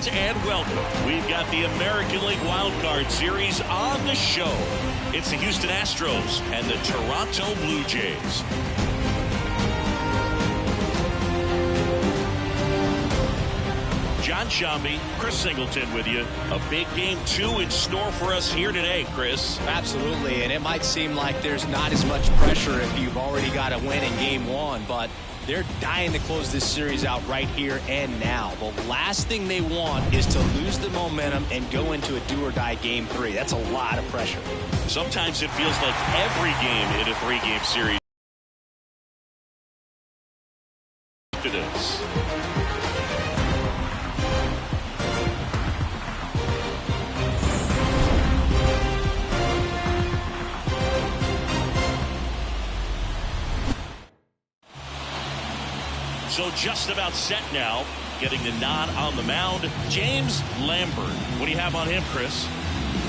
fans, and welcome. We've got the American League Wild Card Series on the show. It's the Houston Astros and the Toronto Blue Jays. John Shambi, Chris Singleton with you. A big game 2 in store for us here today, Chris. Absolutely, and it might seem like there's not as much pressure if you've already got a win in game 1, but they're dying to close this series out right here and now. The last thing they want is to lose the momentum and go into a do-or-die game 3. That's a lot of pressure. Sometimes it feels like every game in a 3-game series to this. So just about set now, getting the nod on the mound, James Lambert. What do you have on him, Chris?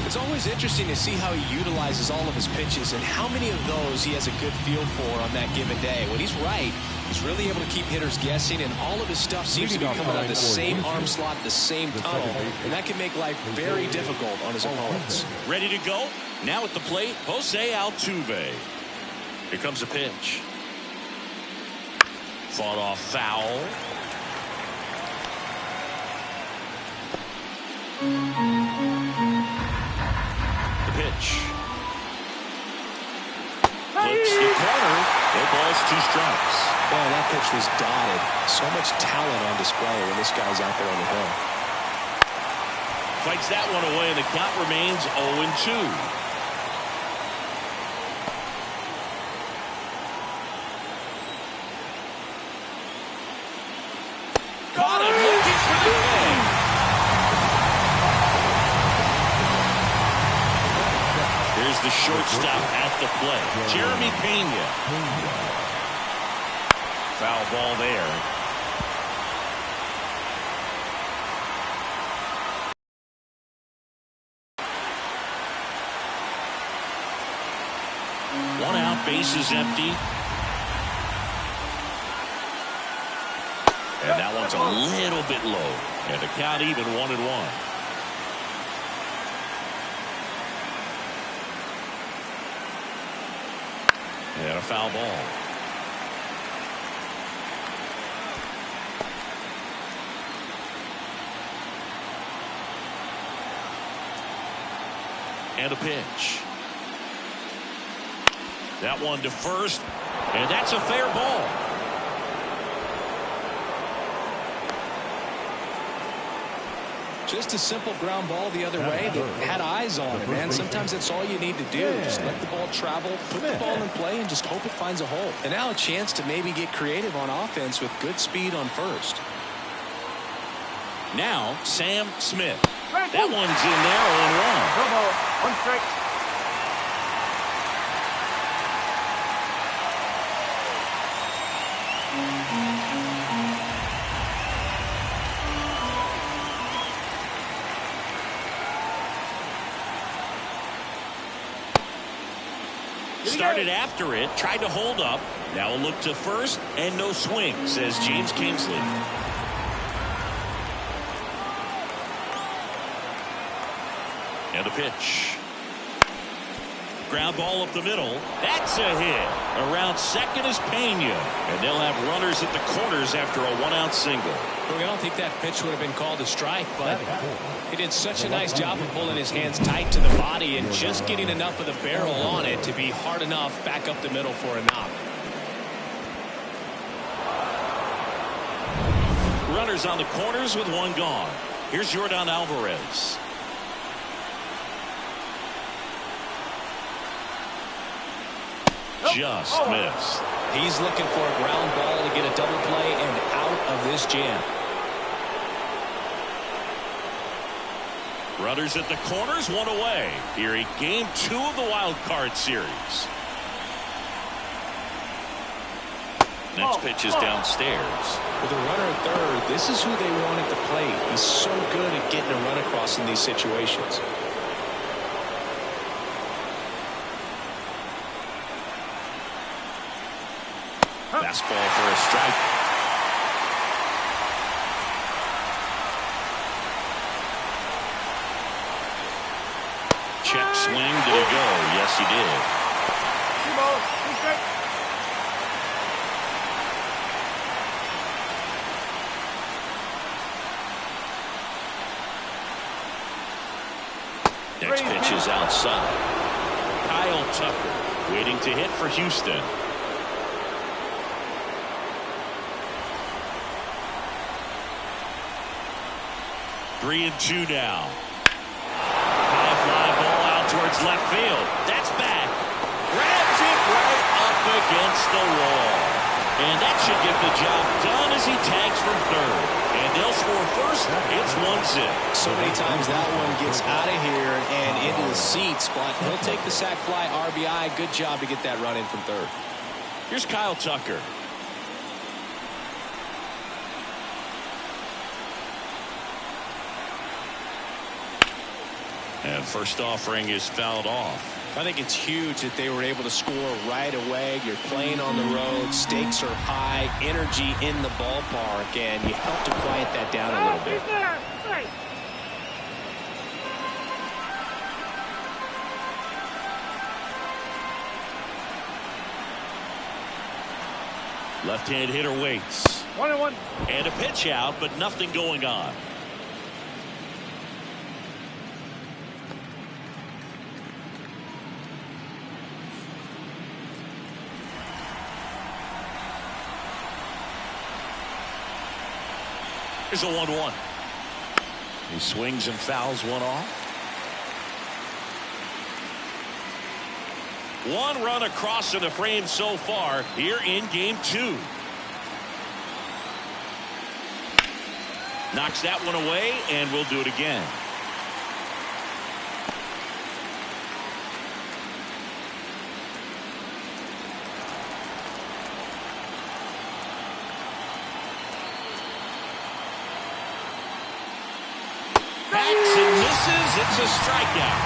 It's always interesting to see how he utilizes all of his pitches and how many of those he has a good feel for on that given day. When he's right, he's really able to keep hitters guessing, and all of his stuff seems to be coming out of the same arm slot, the same tunnel, and that can make life very difficult on his opponents. Ready to go? Now at the plate, Jose Altuve. Here comes a pitch. Fought off foul. The pitch. Flips the corner. No balls, 2 strikes. Boy, that pitch was dotted. So much talent on display when this guy's out there on the hill. Fights that one away, and the count remains 0-2. Caught him looking for the thing. Here's the shortstop at the plate, Jeremy Pena. Foul ball there. One out, bases empty. And that one's a little bit low. And the count even 1-1. And a foul ball. And a pitch. That one to first. And that's a fair ball. Just a simple ground ball the other way that had eyes on it, man. Sometimes that's all you need to do. Just let the ball travel, put the ball in play, and just hope it finds a hole. And now a chance to maybe get creative on offense with good speed on first. Now, Sam Smith. That one's in there, 0-1. 1 strike. Started after it, tried to hold up. Now a look to first, and no swing, says James Kingsley. And the pitch. Ground ball up the middle. That's a hit. Around second is Pena. And they'll have runners at the corners after a 1-out single. I don't think that pitch would have been called a strike, but he did such a nice job of pulling his hands tight to the body and just getting enough of the barrel on it to be hard enough back up the middle for a knock. Runners on the corners with 1 gone. Here's Yordan Alvarez. Just missed. He's looking for a ground ball to get a double play and out of this jam. Runners at the corners, 1 away. Here in game 2 of the Wild Card Series. Next pitch is downstairs. With a runner at third, this is who they want at the plate. He's so good at getting a run across in these situations. Fastball for a strike. Check swing. Did he go? Yes, he did. Next pitch is outside. Kyle Tucker waiting to hit for Houston. Three and two now. High fly ball out towards left field. That's back. Grabs it right up against the wall. And that should get the job done as he tags from third. And they'll score first. It's 1-0. So many times that one gets out of here and into the seats, but he'll take the sac fly RBI. Good job to get that run in from third. Here's Kyle Tucker. And first offering is fouled off. I think it's huge that they were able to score right away. You're playing on the road. Stakes are high. Energy in the ballpark. And you help to quiet that down a little bit. Left-hand hitter waits. 1-1. And a pitch out, but nothing going on. Here's a 1-1. He swings and fouls one off. One run across in the frame so far here in game two. Knocks that one away, and we'll do it again. Backs and misses. It's a strikeout.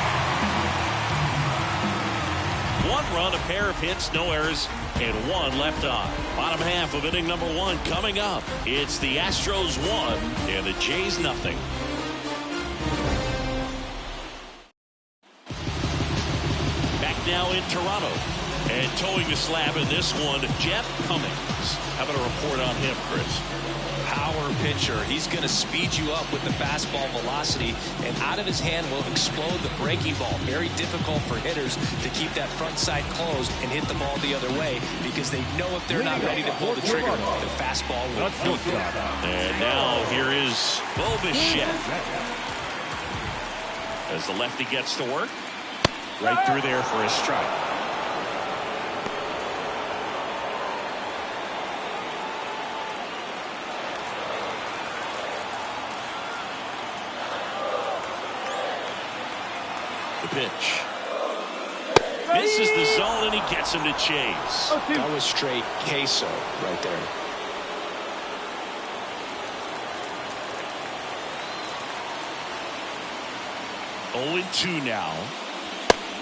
One run, a pair of hits, no errors, and one left on. Bottom half of inning number one coming up. It's the Astros 1 and the Jays nothing. Back now in Toronto. And towing the slab in this one, Jeff Cummings. How about a report on him, Chris? Power pitcher. He's going to speed you up with the fastball velocity, and out of his hand will explode the breaking ball. Very difficult for hitters to keep that front side closed and hit the ball the other way, because they know if they're not ready to pull the trigger, the fastball will flip. And now here is Bo Bichette. As the lefty gets to work, right through there for a strike. Pitch. Misses the zone, and he gets him to chase. That was straight queso right there. Oh, 2 now.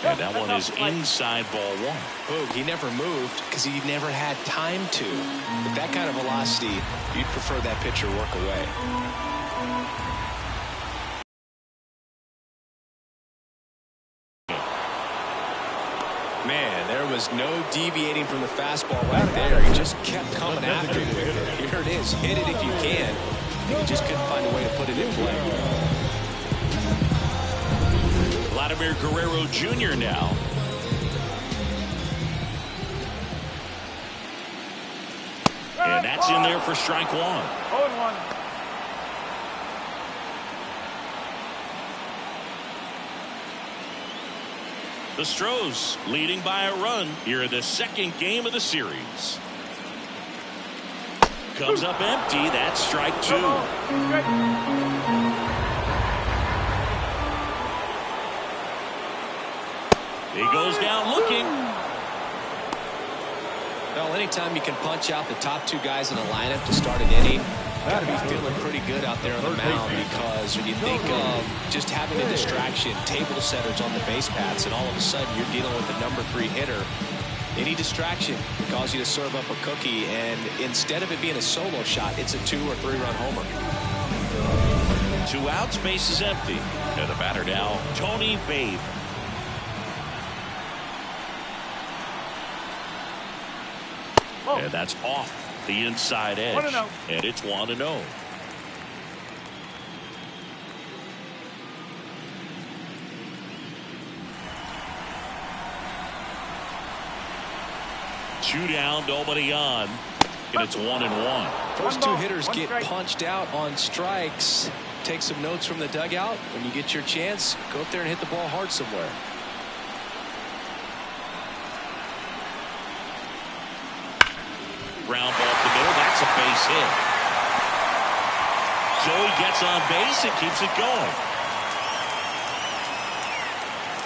And that one is inside ball one. Oh, he never moved because he never had time to. With that kind of velocity, you'd prefer that pitcher work away. Man, there was no deviating from the fastball right there. He just kept coming after it with it. Here it is. Hit it if you can. He just couldn't find a way to put it in play. Vladimir Guerrero Jr. now. And that's in there for strike one. 0-1. The Astros leading by a run here in the second game of the series. Comes up empty. That's strike two. He goes down looking. Well, anytime you can punch out the top two guys in the lineup to start an inning, you got to be feeling pretty good out there on the mound, because when you think of just having a distraction, table setters on the base paths, and all of a sudden you're dealing with the number 3 hitter, any distraction can cause you to serve up a cookie, and instead of it being a solo shot, it's a 2 or 3 run homer. 2 outs, base is empty. And the batter now, Tony Babe. And that's off the inside edge. 1-0. And it's 1-0. Two down, nobody on. And it's 1-1. First two hitters get punched out on strikes. Take some notes from the dugout. When you get your chance, go up there and hit the ball hard somewhere. Ground ball up the middle. That's a base hit. Joey gets on base and keeps it going.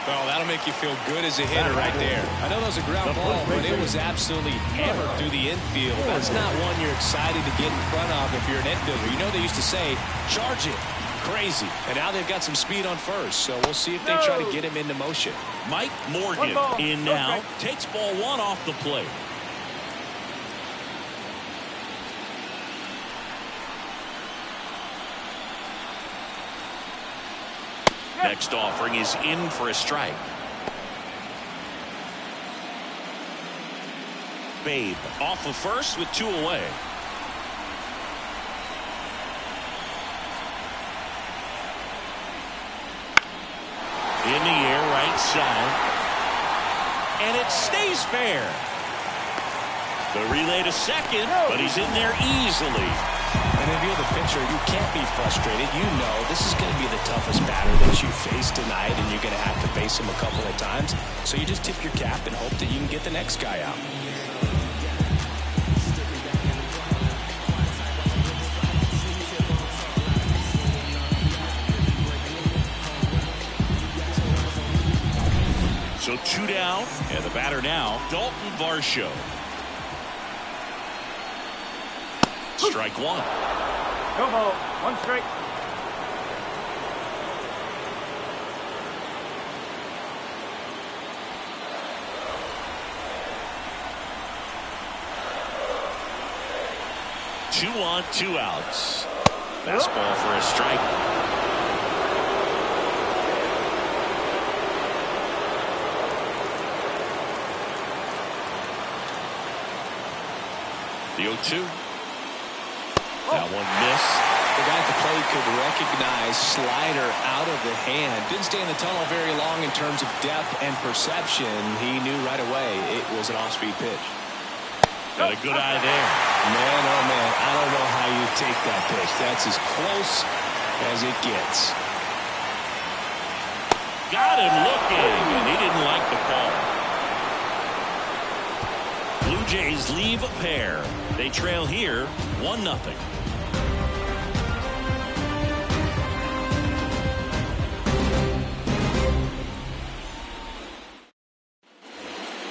Oh, that'll make you feel good as a hitter right there. I know that was a ground ball, but it was absolutely hammered through the infield. That's not one you're excited to get in front of if you're an infielder. You know they used to say, charge it. Crazy. And now they've got some speed on first, so we'll see if they try to get him into motion. Mike Morgan in now. Takes ball one off the plate. Next offering is in for a strike. Babe off of first with two away. In the air, right side. And it stays fair. The relay to second, but he's in there easily. And if you're the pitcher, you can't be frustrated. You know this is going to be the toughest batter that you face tonight, and you're going to have to face him a couple of times. So you just tip your cap and hope that you can get the next guy out. So two down, and the batter now, Dalton Varsho. Strike one. No ball. One strike. Two on, two outs. Fastball for a strike. The 0-2. That one missed. The guy at the plate could recognize slider out of the hand. Didn't stay in the tunnel very long in terms of depth and perception. He knew right away it was an off-speed pitch. Got a good eye there. Man, oh man, I don't know how you take that pitch. That's as close as it gets. Got him looking, and he didn't like the call. Blue Jays leave a pair. They trail here 1-0.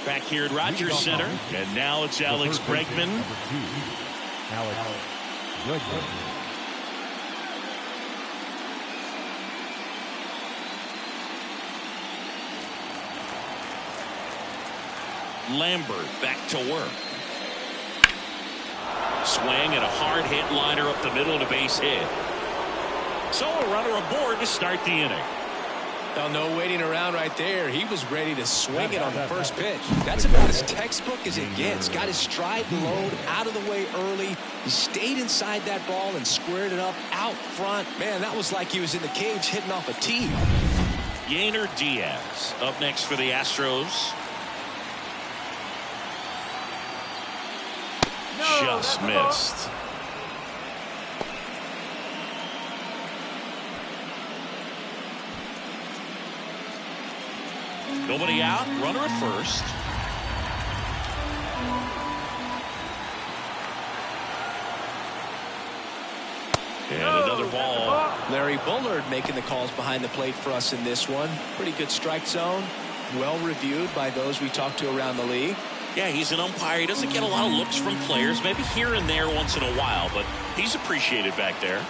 Back here at Rogers Center, and now it's Alex Bregman. Lambert back to work. Swing and a hard hit liner up the middle and a base hit. So a runner aboard to start the inning. Oh, no waiting around right there. He was ready to swing it on the first pitch. That's about as textbook as it gets. Got his stride and load out of the way early. He stayed inside that ball and squared it up out front. Man, that was like he was in the cage hitting off a tee. Yainer Diaz up next for the Astros. Just missed. Nobody out. Runner at first. And another ball. Larry Bullard making the calls behind the plate for us in this one. Pretty good strike zone. Well reviewed by those we talked to around the league. Yeah, he's an umpire. He doesn't get a lot of looks from players, maybe here and there once in a while, but he's appreciated back there.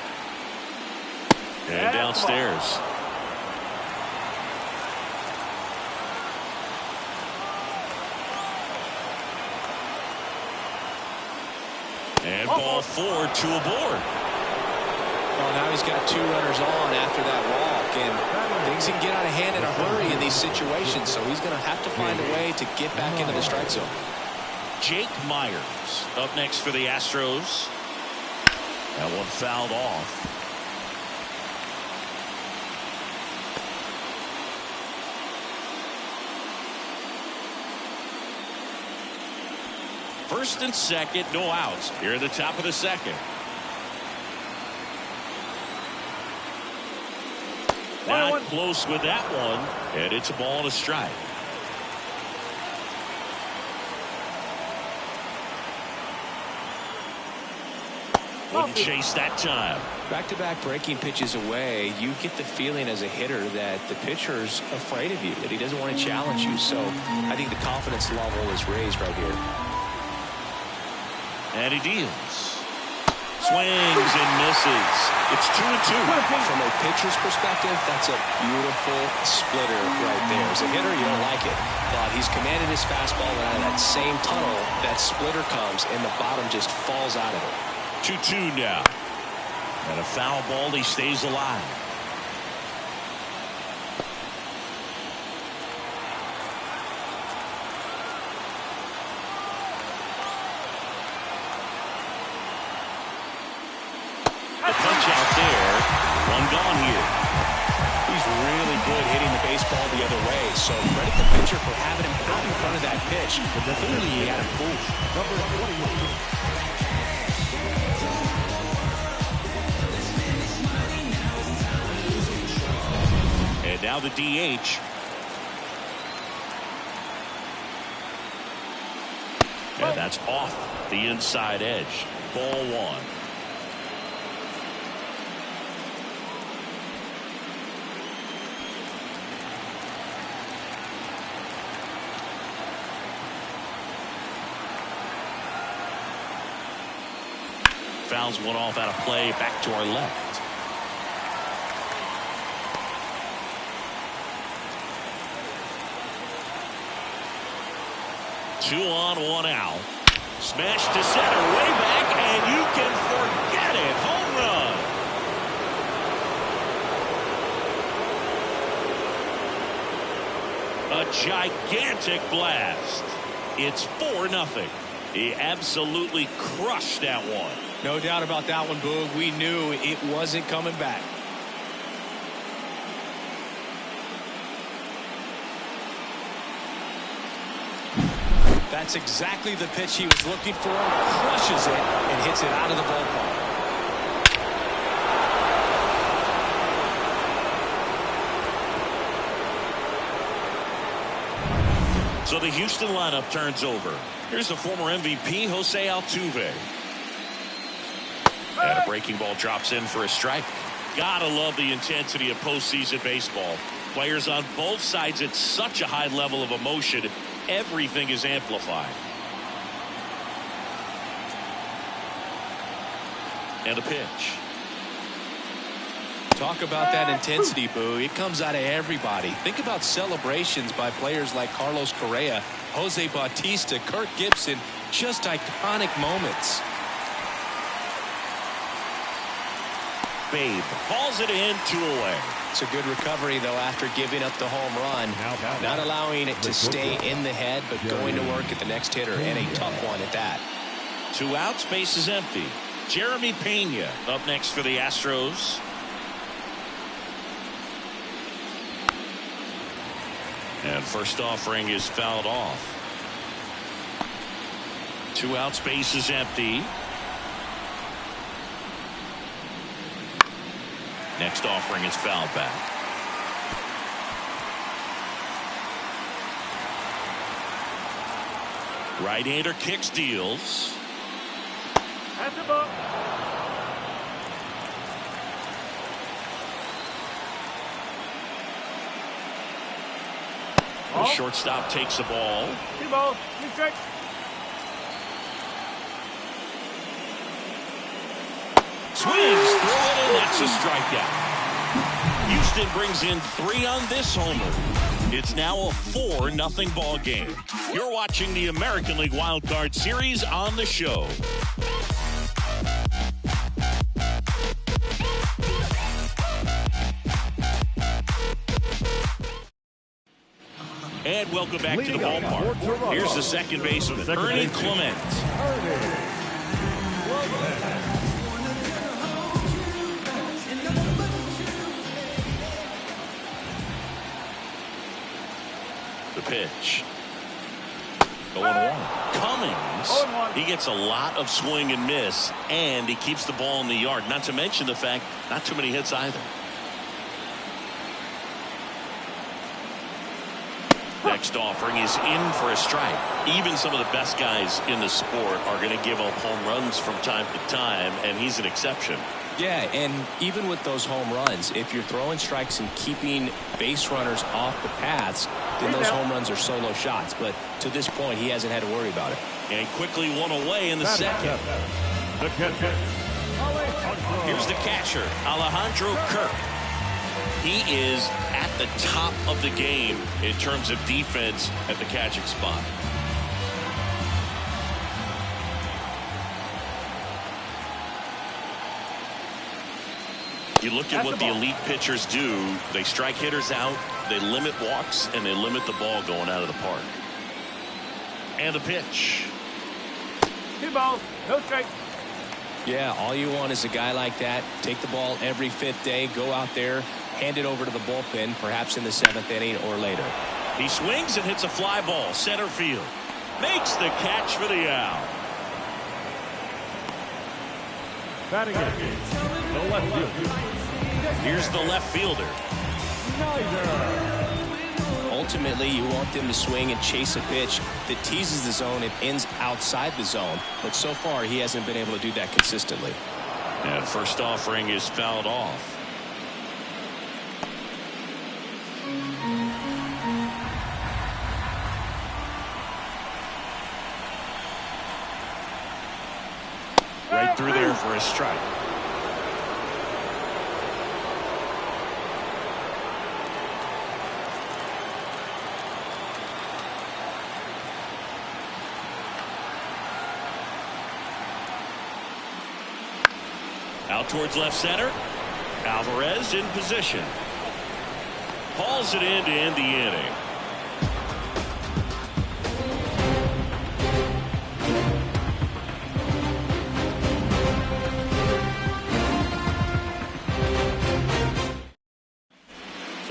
And downstairs. And ball 4, 2 aboard. Well, now he's got 2 runners on after that walk, and things can get out of hand in a hurry in these situations, so he's going to have to find a way to get back into the strike zone. Jake Myers up next for the Astros. That one fouled off. First and second, no outs here at the top of the second. Not close with that one, and it's a ball and a strike. Wouldn't chase that time. Back-to-back breaking pitches away, you get the feeling as a hitter that the pitcher's afraid of you, that he doesn't want to challenge you. So I think the confidence level is raised right here. And he deals. Swings and misses. It's 2-2. From a pitcher's perspective, that's a beautiful splitter right there. As a hitter, you don't like it. But he's commanded his fastball, and out of that same tunnel, that splitter comes, and the bottom just falls out of it. 2-2 now. And a foul ball, he stays alive. The punch out there. One gone here. He's really good hitting the baseball the other way. So credit the pitcher for having him out in front of that pitch. But clearly he had him fooled. And now the DH. And that's off the inside edge. Ball one. Fouls one off out of play, back to our left. Two on, one out. Smash to center, way back, and you can forget it. Home run. A gigantic blast. It's 4-0. He absolutely crushed that one. No doubt about that one, Boog. We knew it wasn't coming back. That's exactly the pitch he was looking for. Crushes it and hits it out of the ballpark. So the Houston lineup turns over. Here's the former MVP, Jose Altuve. And a breaking ball drops in for a strike. Gotta love the intensity of postseason baseball. Players on both sides at such a high level of emotion. Everything is amplified. And a pitch. Talk about that intensity, Boo. It comes out of everybody. Think about celebrations by players like Carlos Correa, Jose Bautista, Kirk Gibson. Just iconic moments. Babe hauls it in, 2 away. It's a good recovery, though, after giving up the home run. Not allowing it to stay in the head, but going to work at the next hitter, and a tough one at that. 2 outs, base is empty. Jeremy Pena up next for the Astros. And first offering is fouled off. 2 outs, base is empty. Next offering is fouled back. Right-hander kicks, deals. That's the ball. The shortstop takes the ball. 2 balls, 2 strikes. Swings through it, and that's a strikeout. Houston brings in 3 on this homer. It's now a 4-0 ball game. You're watching the American League Wild Card Series on the show. And welcome back to the ballpark. Here's the second baseman, Ernie Clement. The pitch. 0-1. Cummings, he gets a lot of swing and miss, and he keeps the ball in the yard. Not to mention the fact, not too many hits either. Next offering is in for a strike. Even some of the best guys in the sport are going to give up home runs from time to time, and he's an exception. Yeah, and even with those home runs, if you're throwing strikes and keeping base runners off the paths, then those home runs are solo shots. But to this point, he hasn't had to worry about it. And quickly one away in the second. Here's the catcher, Alejandro Kirk. He is at the top of the game in terms of defense at the catching spot. You look at what the elite pitchers do. They strike hitters out, they limit walks, and they limit the ball going out of the park. And the pitch. 2 balls, no strike. Yeah, all you want is a guy like that. Take the ball every 5th day, go out there, hand it over to the bullpen, perhaps in the 7th inning or later. He swings and hits a fly ball, center field. Makes the catch for the out. Batting it. The left fielder. Here's the left fielder. Ultimately, you want them to swing and chase a pitch that teases the zone and ends outside the zone. But so far, he hasn't been able to do that consistently. And first offering is fouled off. Right through there for a strike. Out towards left center. Alvarez in position. Hauls it in to end the inning.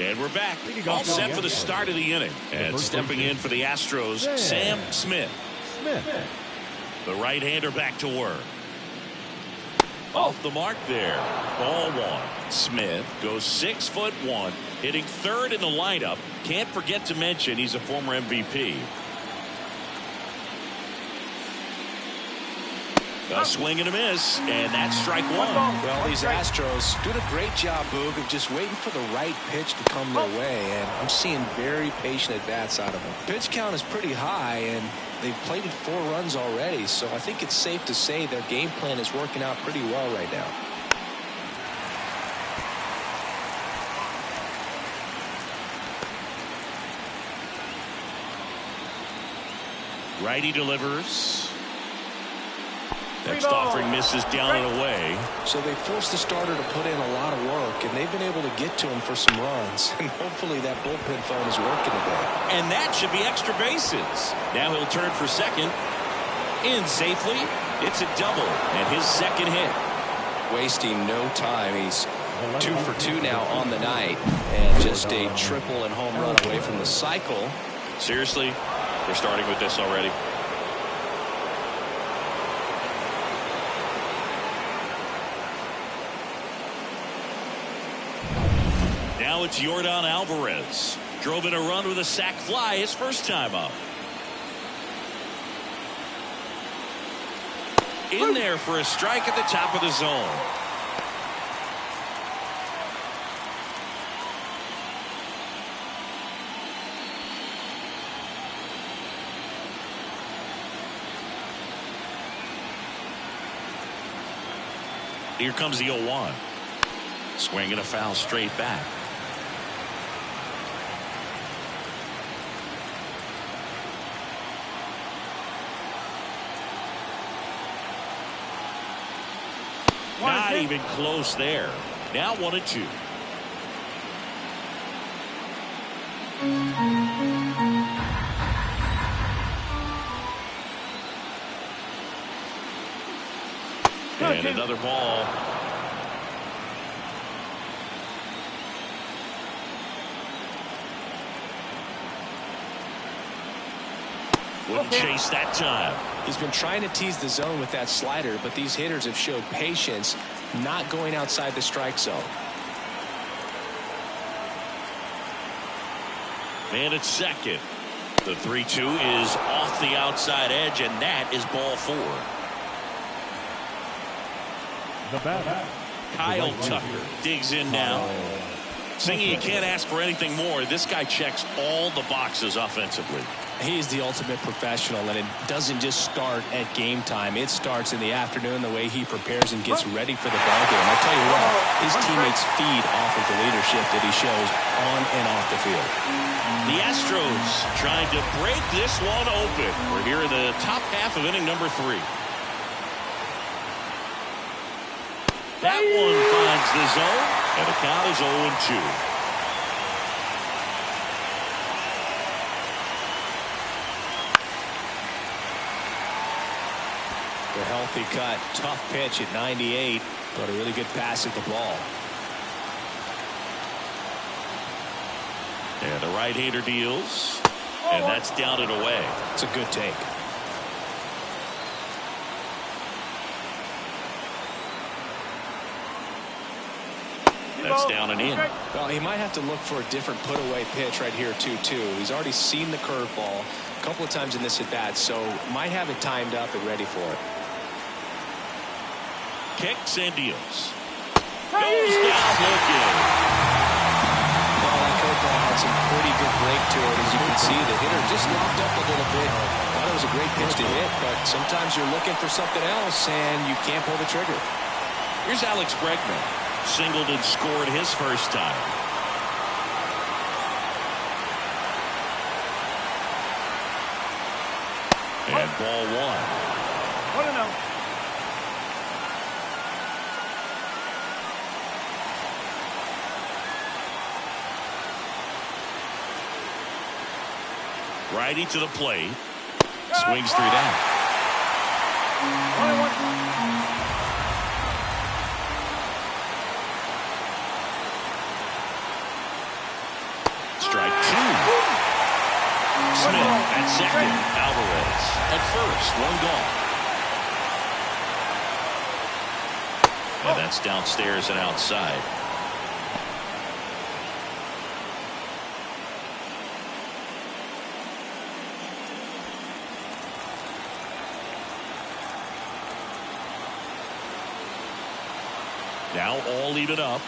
And we're back. All set for the start of the inning. And stepping in for the Astros, Sam Smith. The right-hander back to work. Off the mark there. Ball 1. Smith goes 6'1", hitting 3rd in the lineup. Can't forget to mention he's a former MVP. A swing and a miss, and that's strike 1. Well, these Astros doing a great job, Boog, of just waiting for the right pitch to come their way, and I'm seeing very patient at-bats out of them. Pitch count is pretty high, and they've plated 4 runs already, so I think it's safe to say their game plan is working out pretty well right now. Righty delivers. Next offering misses down and away. So they forced the starter to put in a lot of work, and they've been able to get to him for some runs. And hopefully that bullpen phone is working today. And that should be extra bases. Now he'll turn for second. In safely. It's a double and his second hit. Wasting no time. He's 2 for 2 now on the night, and just a triple and home run away from the cycle. Seriously, we're starting with this already. Now it's Yordan Alvarez. Drove in a run with a sac fly his first time up. In there for a strike at the top of the zone. Here comes the 0-1. Swing and a foul straight back. Not even close there. Now 1-2. And another ball. Wouldn't chase that time. He's been trying to tease the zone with that slider, but these hitters have showed patience, not going outside the strike zone. Man at second. The 3-2 is off the outside edge, and that is ball 4. The batter, Kyle Tucker digs in now. Singy, you can't ask for anything more. This guy checks all the boxes offensively. He's the ultimate professional, and it doesn't just start at game time. It starts in the afternoon, the way he prepares and gets ready for the ballgame. I tell you what, his teammates feed off of the leadership that he shows on and off the field. The Astros trying to break this one open. We're here in the top half of inning number 3. That one finds the zone, and the count is 0-2. The healthy cut, tough pitch at 98, but a really good pass at the ball. And the right-hander deals, and that's down and away. It's a good take. That's down and in. Well, he might have to look for a different put-away pitch right here, 2-2. He's already seen the curveball a couple of times in this at-bat, so might have it timed up and ready for it. Kicks and deals. Goes down looking. Well, that curveball had some pretty good break to it. As you can see, the hitter just locked up a little bit. Thought it was a great pitch to hit, but sometimes you're looking for something else, and you can't pull the trigger. Here's Alex Bregman. Singled and scored his first time. And ball 1. 1-0. Righty to the plate. Swings through that. Strike 2. Smith at second. Alvarez at first. 1 gone. And that's downstairs and outside. Now all even up.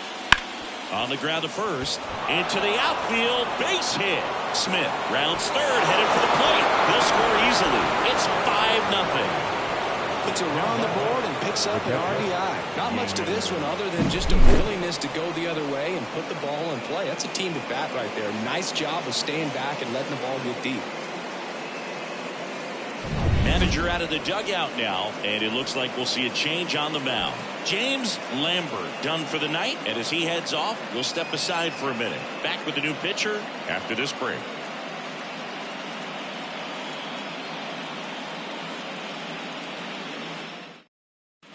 On the ground to first. Into the outfield. Base hit. Smith rounds third. Headed for the plate. He'll score easily. It's 5-0. Puts a run on the board and picks up an RBI. Not much to this one other than just a willingness to go the other way and put the ball in play. That's a team at bat right there. Nice job of staying back and letting the ball get deep. Manager out of the dugout now, and it looks like we'll see a change on the mound. James Lambert done for the night, and as he heads off, we'll step aside for a minute. Back with the new pitcher after this break.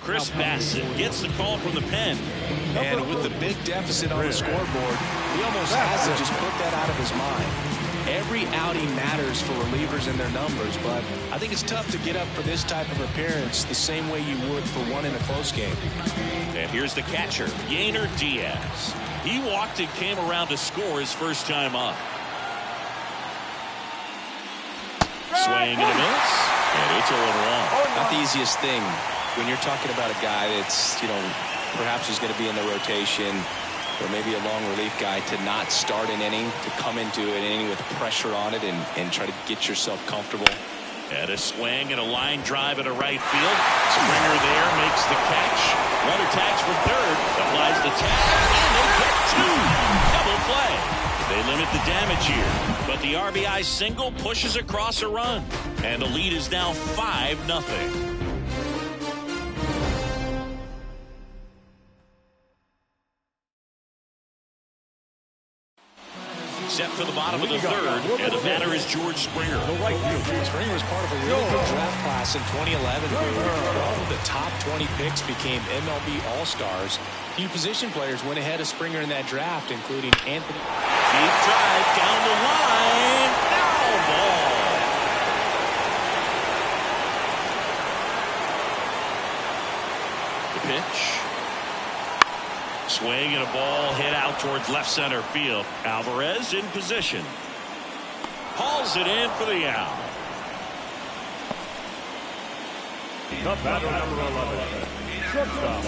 Chris Bassett gets the call from the pen. And with the big deficit on the scoreboard, he almost has to just put that out of his mind. Every outing matters for relievers and their numbers, but I think it's tough to get up for this type of appearance the same way you would for one in a close game. And here's the catcher, Yainer Diaz. He walked and came around to score his first time up. Swing and a miss, and it's 0-1. Not the easiest thing when you're talking about a guy that's, perhaps is going to be in the rotation, or maybe a long relief guy, to not start an inning, to come into an inning with pressure on it and try to get yourself comfortable. And a swing and a line drive into right field. Springer there makes the catch. Runner tags for third, applies the tag, and they get 2. Double play. They limit the damage here, but the RBI single pushes across a run, and the lead is now 5-0. set for the bottom of the third, and the batter is George Springer. Springer was part of a really good draft class in 2011. All of the top 20 picks became MLB All-Stars. Few position players went ahead of Springer in that draft, including Anthony. Deep drive down the line. Foul ball. The pitch. Swing and a ball hit out towards left center field. Alvarez in position. Hauls it in for the out. The batter number 11. Shortstop.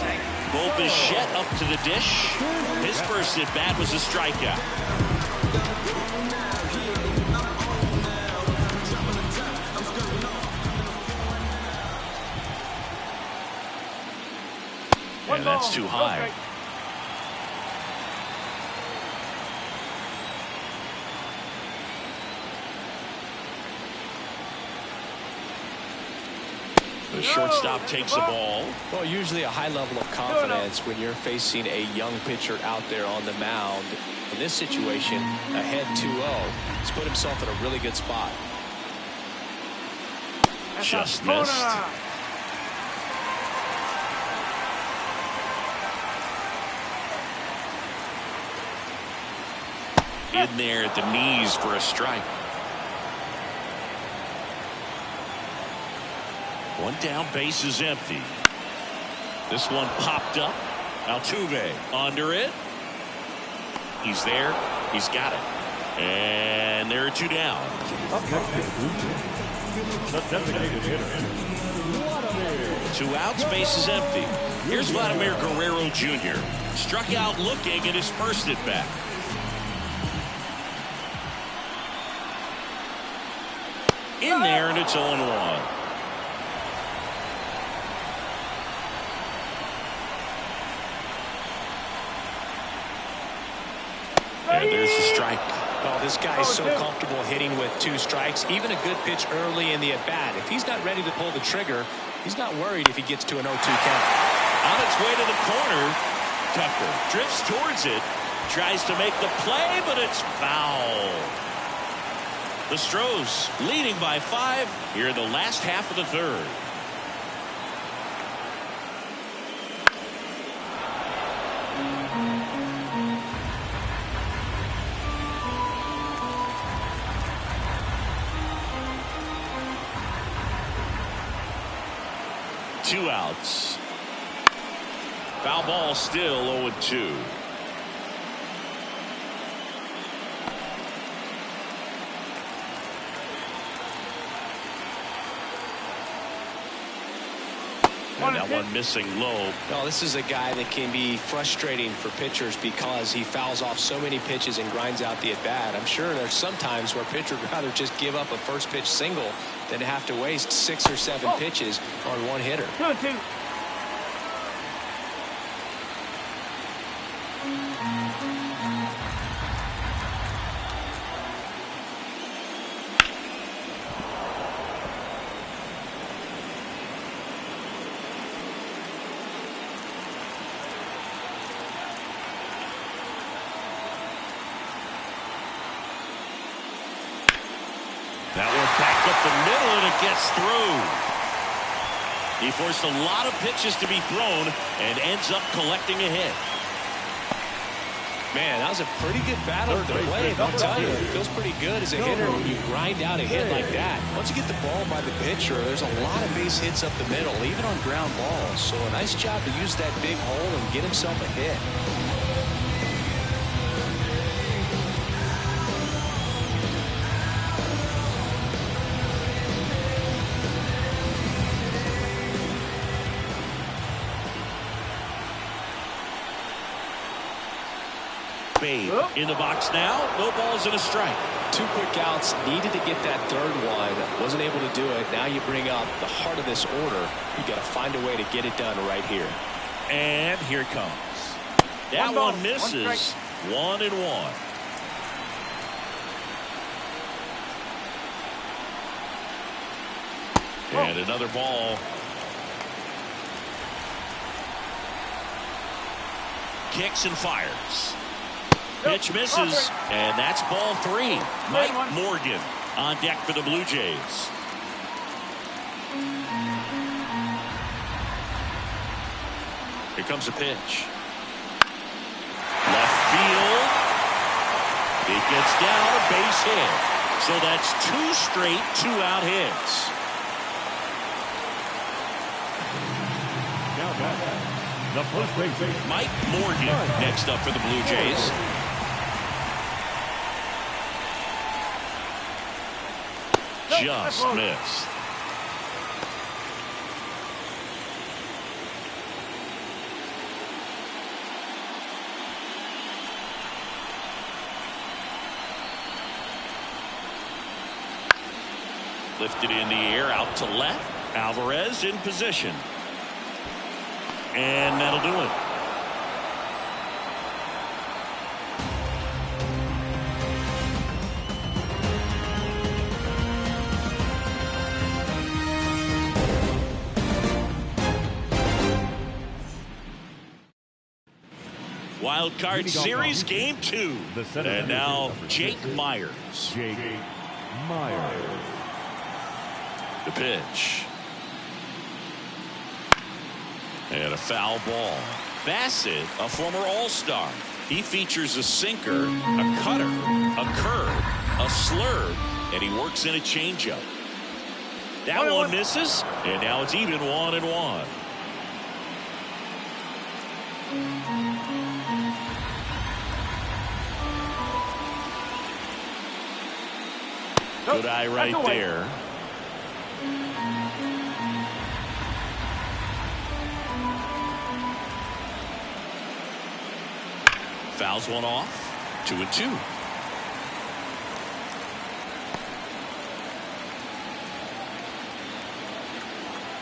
Bo Bichette up to the dish. His first at bat was a strikeout. And that's too high. The shortstop takes the ball. Well, usually a high level of confidence when you're facing a young pitcher out there on the mound. In this situation, ahead 2-0. He's put himself in a really good spot. Just missed. In there at the knees for a strike. One down, base is empty. This one popped up. Altuve under it. He's there. He's got it. And there are two down. Up next, the designated hitter. Two outs, base is empty. Here's Vladimir Guerrero Jr. Struck out looking at his first at bat. In there, and it's 0-1. And there's the strike. Oh, this guy is so comfortable hitting with two strikes. Even a good pitch early in the at-bat. If he's not ready to pull the trigger, he's not worried if he gets to an 0-2 count. On its way to the corner, Tucker drifts towards it. Tries to make the play, but it's foul. The Astros leading by 5 here in the last half of the third. Two outs. Foul ball, still 0-2. And that one missing low. Well, this is a guy that can be frustrating for pitchers because he fouls off so many pitches and grinds out the at-bat. I'm sure there's some times where a pitcher would rather just give up a first pitch single than have to waste 6 or 7 pitches on one hitter. 2-2. That one back up the middle, and it gets through. He forced a lot of pitches to be thrown and ends up collecting a hit. Man, that was a pretty good battle at the plate. I'll tell you, it feels pretty good as a hitter when you grind out a hit like that. Once you get the ball by the pitcher, there's a lot of base hits up the middle, even on ground balls. So a nice job to use that big hole and get himself a hit. Babe in the box now. No balls and a strike. 2 quick outs. Needed to get that third one. Wasn't able to do it. Now you bring up the heart of this order. You got to find a way to get it done right here. And here it comes. That one misses. 1-1. And another ball. Kicks and fires. Pitch misses, and that's ball 3. Mike Morgan on deck for the Blue Jays. Here comes a pitch. Left field. It gets down, a base hit. So that's 2 straight 2-out hits. Now back. The first baseman, Mike Morgan next up for the Blue Jays. Just missed. Lifted in the air out to left. Alvarez in position. And that'll do it. Wild Card Series Game 2. And now Jake Myers. Jake Myers. The pitch. And a foul ball. Bassett, a former All-Star. He features a sinker, a cutter, a curve, a slurve, and he works in a changeup. That one misses, and now it's even 1-1. Good eye right there. Fouls one off. 2-2.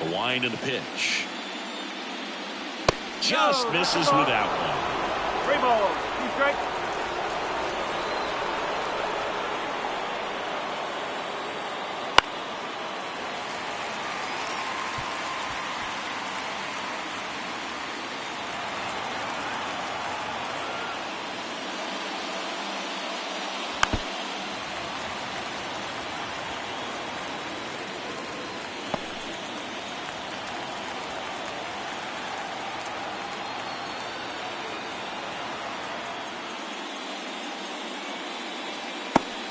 A wind and a pitch. Just misses with that one. 3 balls. 2 strikes.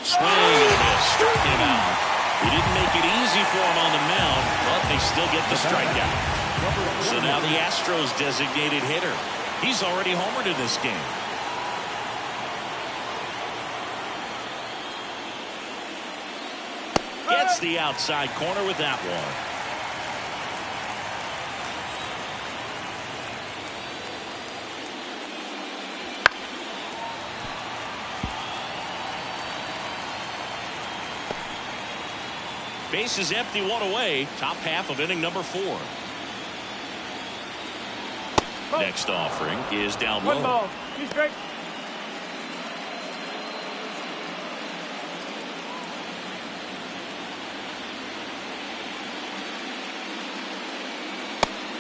Swing and a miss. Struck him out. He didn't make it easy for him on the mound, but they still get the strikeout. So now the Astros designated hitter. He's already homered in this game. Gets the outside corner with that one. Base is empty, 1 away. Top half of inning number 4. Next offering is down low. 1 ball. 2 strikes.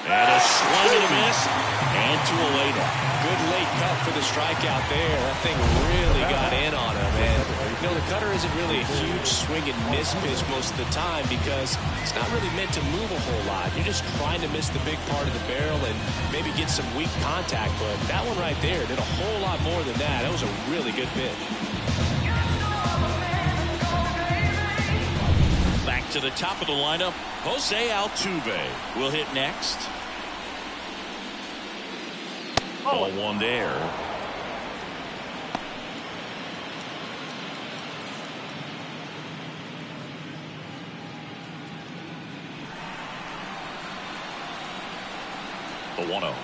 And a swing and a miss. And 2 away now. Good late cut for the strikeout there. That thing really got in on him. And you know, the cutter isn't really a huge swing and miss pitch most of the time because it's not really meant to move a whole lot. You're just trying to miss the big part of the barrel and maybe get some weak contact. But that one right there did a whole lot more than that. That was a really good pitch. Back to the top of the lineup. Jose Altuve will hit next. 0-1 there. The 1-0.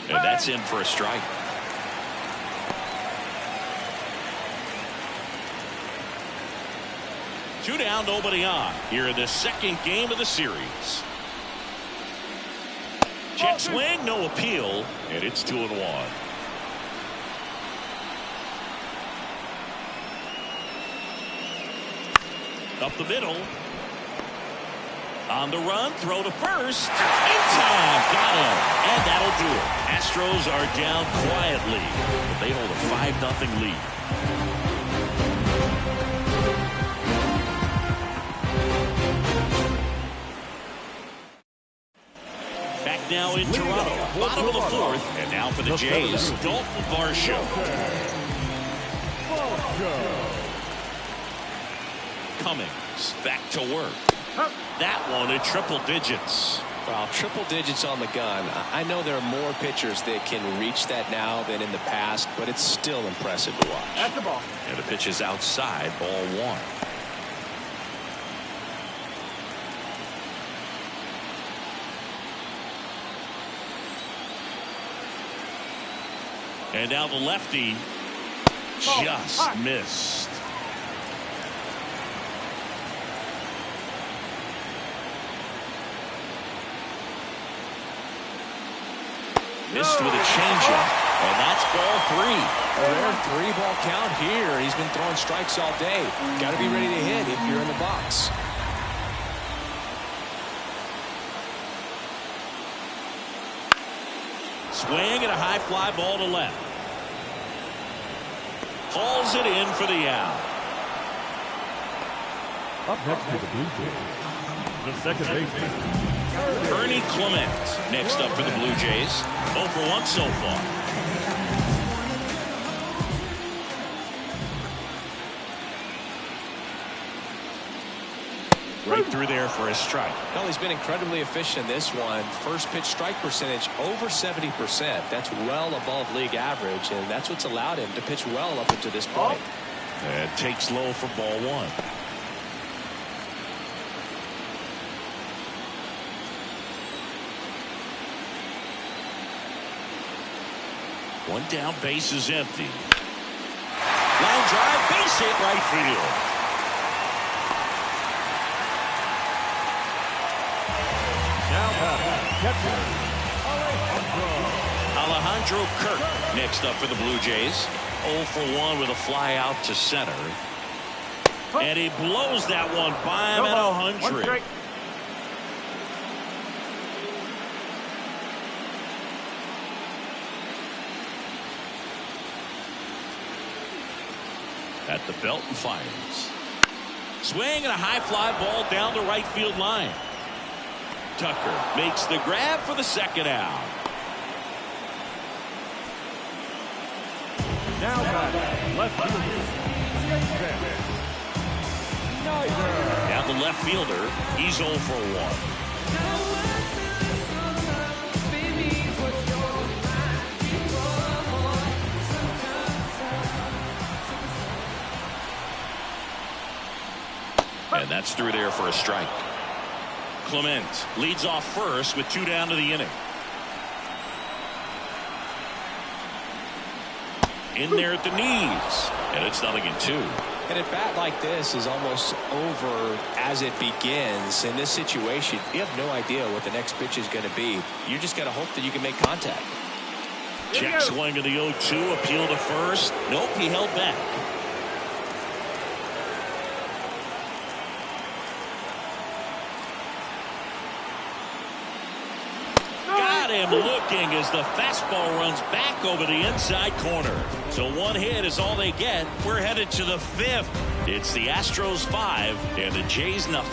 And that's in for a strike. Two down, nobody on here in the second game of the series. Check swing, no appeal, and it's 2-1. Up the middle. On the run, throw to first. In time, got him. And that'll do it. Astros are down quietly, but they hold a 5-0 lead. Back now in Toronto, bottom of the fourth, and now for the Jays, Dalton Varsho. Cummings back to work. That one at triple digits. Well, triple digits on the gun. I know there are more pitchers that can reach that now than in the past, but it's still impressive to watch. At the ball. And the pitch is outside, ball one. And now the lefty just missed. Missed with a changeup, and that's ball three. Rare 3-ball count here. He's been throwing strikes all day. Got to be ready to hit if you're in the box. Swing and a high fly ball to left. Hauls it in for the out. Up next to the Blue Jays, the second baseman, Ernie Clement next up for the Blue Jays. 0 for 1 so far. Right through there for a strike. Well, he's been incredibly efficient in this one. First pitch strike percentage over 70%. That's well above league average, and that's what's allowed him to pitch well up until this point. And takes low for ball one. One down, base is empty. Line drive, base hit, right field. catcher, Alejandro Kirk next up for the Blue Jays. 0 for 1 with a fly out to center. And he blows that one by him at 100. At the belt and fires. Swing and a high fly ball down the right field line. Tucker makes the grab for the second out. now batting, left fielder. Now the left fielder, he's 0 for 1. And that's through there for a strike. Clement leads off first with 2 down to the inning. In there at the knees. And it's 0-2. And a bat like this is almost over as it begins. In this situation, you have no idea what the next pitch is going to be. You just got to hope that you can make contact. Check swing of the 0-2. Appeal to first. Nope, he held back. Him looking as the fastball runs back over the inside corner. So 1 hit is all they get. We're headed to the 5th. It's the Astros 5 and the Jays 0.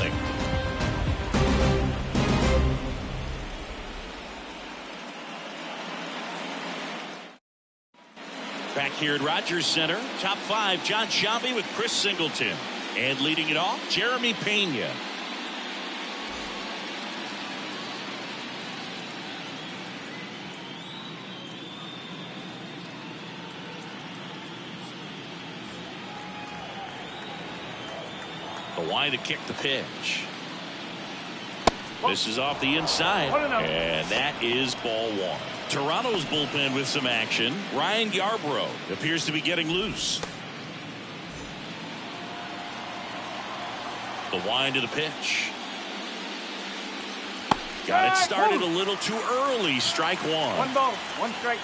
Back here at Rogers Center, top 5, John Sciambi with Chris Singleton. And leading it off, Jeremy Pena. The line to kick the pitch. This is off the inside, and that is ball 1. Toronto's bullpen with some action. Ryan Yarbrough appears to be getting loose. The wind to the pitch. Got it started a little too early. Strike 1. 1 ball, 1 strike.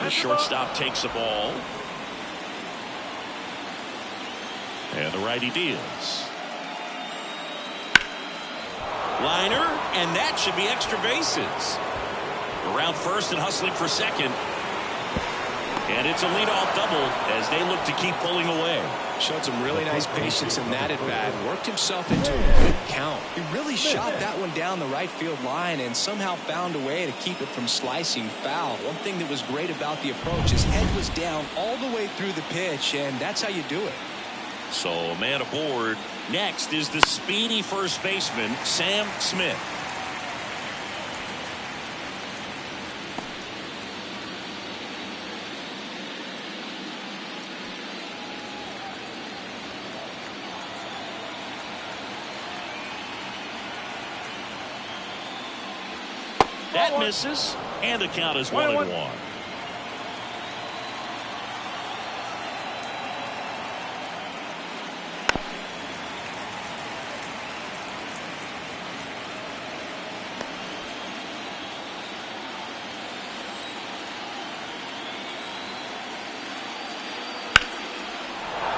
The shortstop takes the ball. And the righty deals. Liner, and that should be extra bases. Around first and hustling for second. And it's a leadoff double as they look to keep pulling away. Showed some really nice patience in that at bat. Worked himself into a good count. He really shot that one down the right field line and somehow found a way to keep it from slicing foul. One thing that was great about the approach, his head was down all the way through the pitch, and that's how you do it. So a man aboard. Next is the speedy first baseman, Sam Smith. That misses, and the count is 1-1.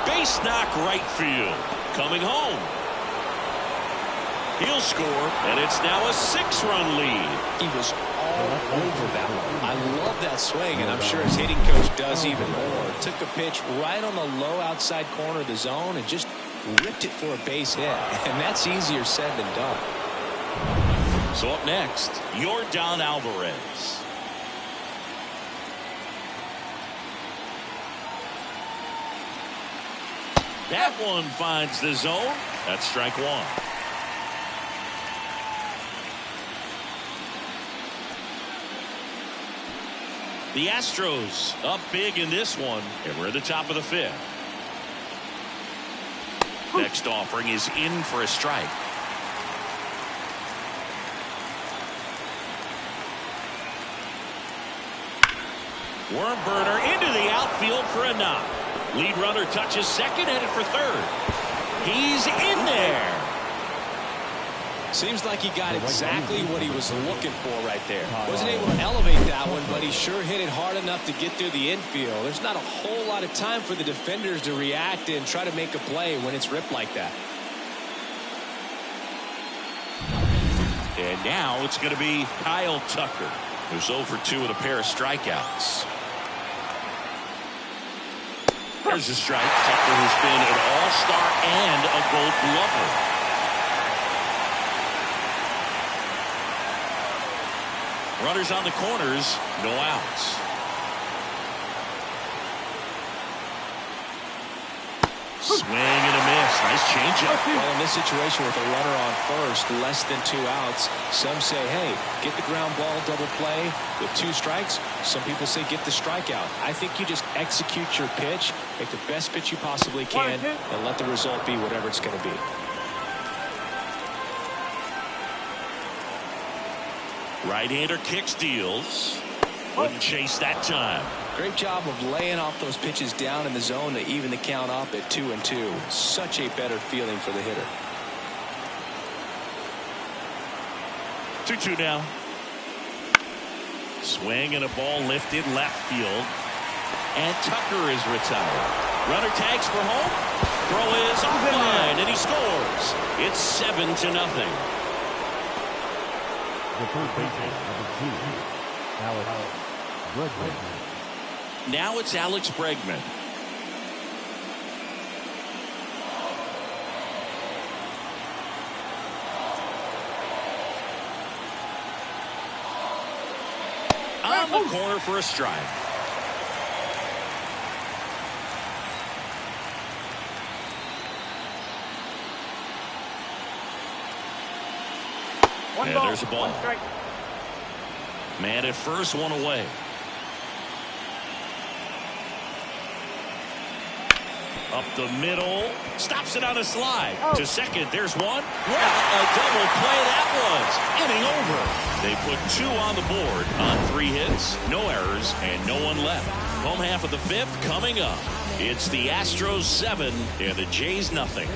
Base knock right field. Coming home. He'll score, and it's now a 6-run lead. He was all over that one. I love that swing, and I'm sure his hitting coach does even more. Took a pitch right on the low outside corner of the zone and just ripped it for a base hit. And that's easier said than done. So up next, Yordan Alvarez. That one finds the zone. That's strike one. The Astros up big in this one, and we're at the top of the fifth. Next offering is in for a strike. Worm burner into the outfield for a knock. Lead runner touches second, headed for third. He's in there. Seems like he got exactly what he was looking for right there. Wasn't able to elevate that one, but he sure hit it hard enough to get through the infield. There's not a whole lot of time for the defenders to react and try to make a play when it's ripped like that. And now it's going to be Kyle Tucker, who's 0 for 2 with a pair of strikeouts. There's a strike. Tucker, who's been an all-star and a Gold Glover. Runners on the corners, no outs. Swing and a miss. Nice changeup. Well, in this situation with a runner on first, less than 2 outs, some say, hey, get the ground ball, double play with 2 strikes. Some people say get the strikeout. I think you just execute your pitch, make the best pitch you possibly can, and let the result be whatever it's going to be. Right-hander kicks, deals. Wouldn't chase that time. Great job of laying off those pitches down in the zone to even the count up at 2-2. Such a better feeling for the hitter. 2-2 now. Swing and a ball lifted left field. And Tucker is retired. Runner tags for home. Throw is offline, and he scores. It's 7-0. The third baseman, number 2, Alex Bregman. Now it's Alex Bregman. On the corner for a strike. And there's a ball. Man at first, one away. Up the middle. Stops it on a slide. To second, there's one. Well, a double play that was. Inning over. They put 2 on the board on 3 hits, no errors, and no one left. Home half of the 5th coming up. It's the Astros 7 and the Jays nothing.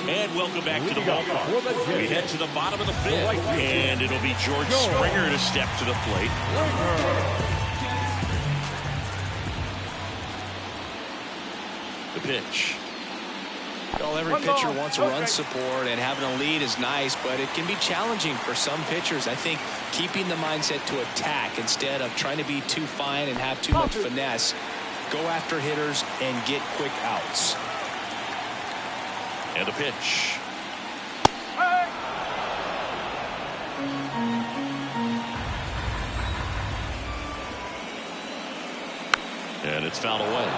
And welcome back to the ballpark. We head to the bottom of the fifth, and it'll be George Springer to step to the plate. The pitch. Well, every pitcher wants run support, and having a lead is nice, but it can be challenging for some pitchers. I think keeping the mindset to attack instead of trying to be too fine and have too much finesse. Go after hitters and get quick outs. And the pitch. And it's fouled away.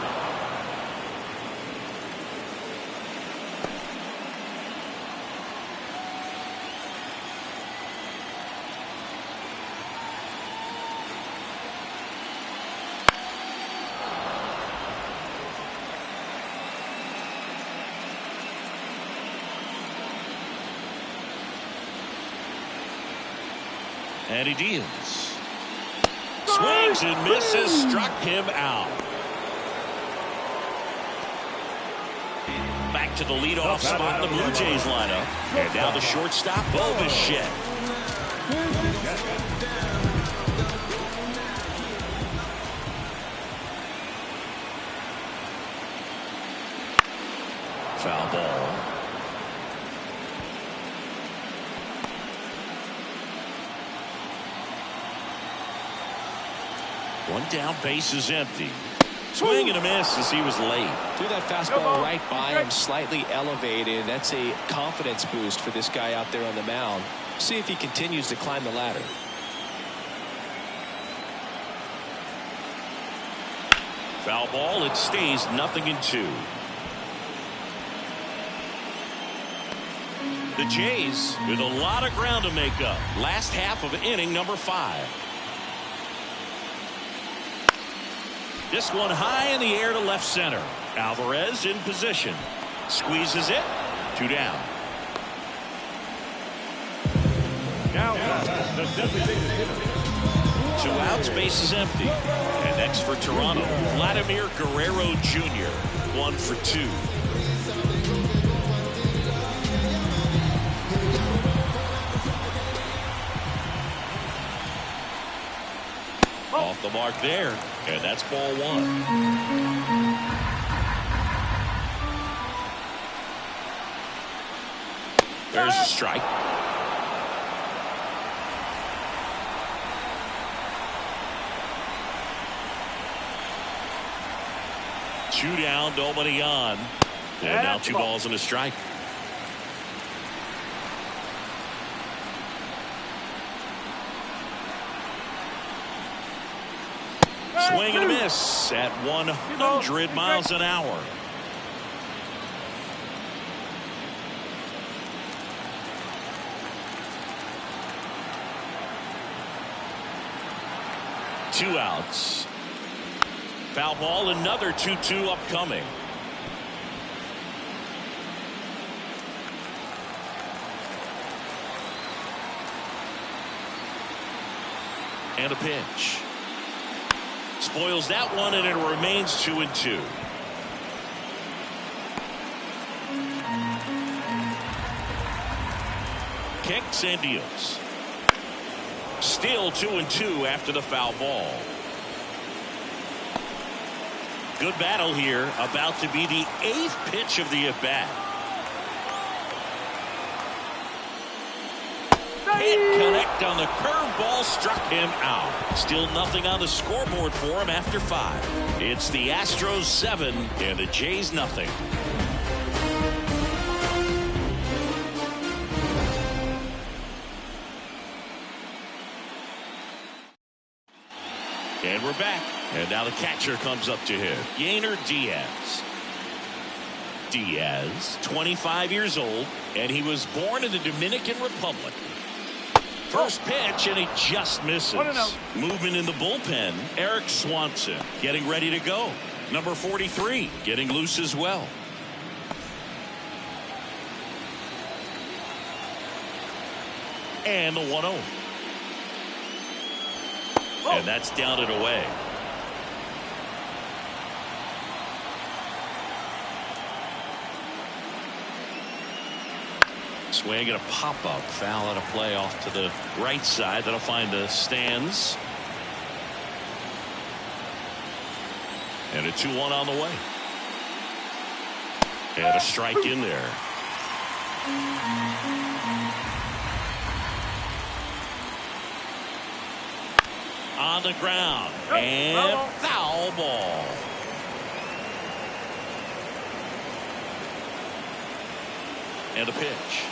And he deals. Swings and misses, struck him out. Back to the leadoff spot in the Blue Jays lineup. And now the shortstop, Bichette. Foul ball. One down, base is empty. Swing and a miss as he was late. Threw that fastball right by him, slightly elevated. That's a confidence boost for this guy out there on the mound. See if he continues to climb the ladder. Foul ball, it stays 0-2. The Jays with a lot of ground to make up. Last half of inning number 5. This one high in the air to left center. Alvarez in position. Squeezes it. 2 down. Now, the designated hitter. 2 outs, base is empty. And next for Toronto, Vladimir Guerrero Jr. 1 for 2. Off the mark there, and that's ball 1. There's a strike. Two down, nobody on. And now 2 balls and a strike. Swing and a miss at 100 miles an hour. Two outs. Foul ball, another 2-2 upcoming. And a pitch. Spoils that one, and it remains 2-2. Kicks and deals. Still 2-2 after the foul ball. Good battle here. About to be the 8th pitch of the at-bat. Can't connect on the curveball, struck him out. Still nothing on the scoreboard for him after 5. It's the Astros 7 and the Jays nothing. And we're back. And now the catcher comes up to him. Yainer Diaz. Diaz, 25 years old, and he was born in the Dominican Republic. First pitch, and he just misses. Movement in the bullpen. Eric Swanson getting ready to go. Number 43 getting loose as well. And the 1-0. And that's down and away. Swing and a pop-up foul and a play off to the right side. That'll find the stands. And a 2-1 on the way. And a strike in there. On the ground. And foul ball. And a pitch.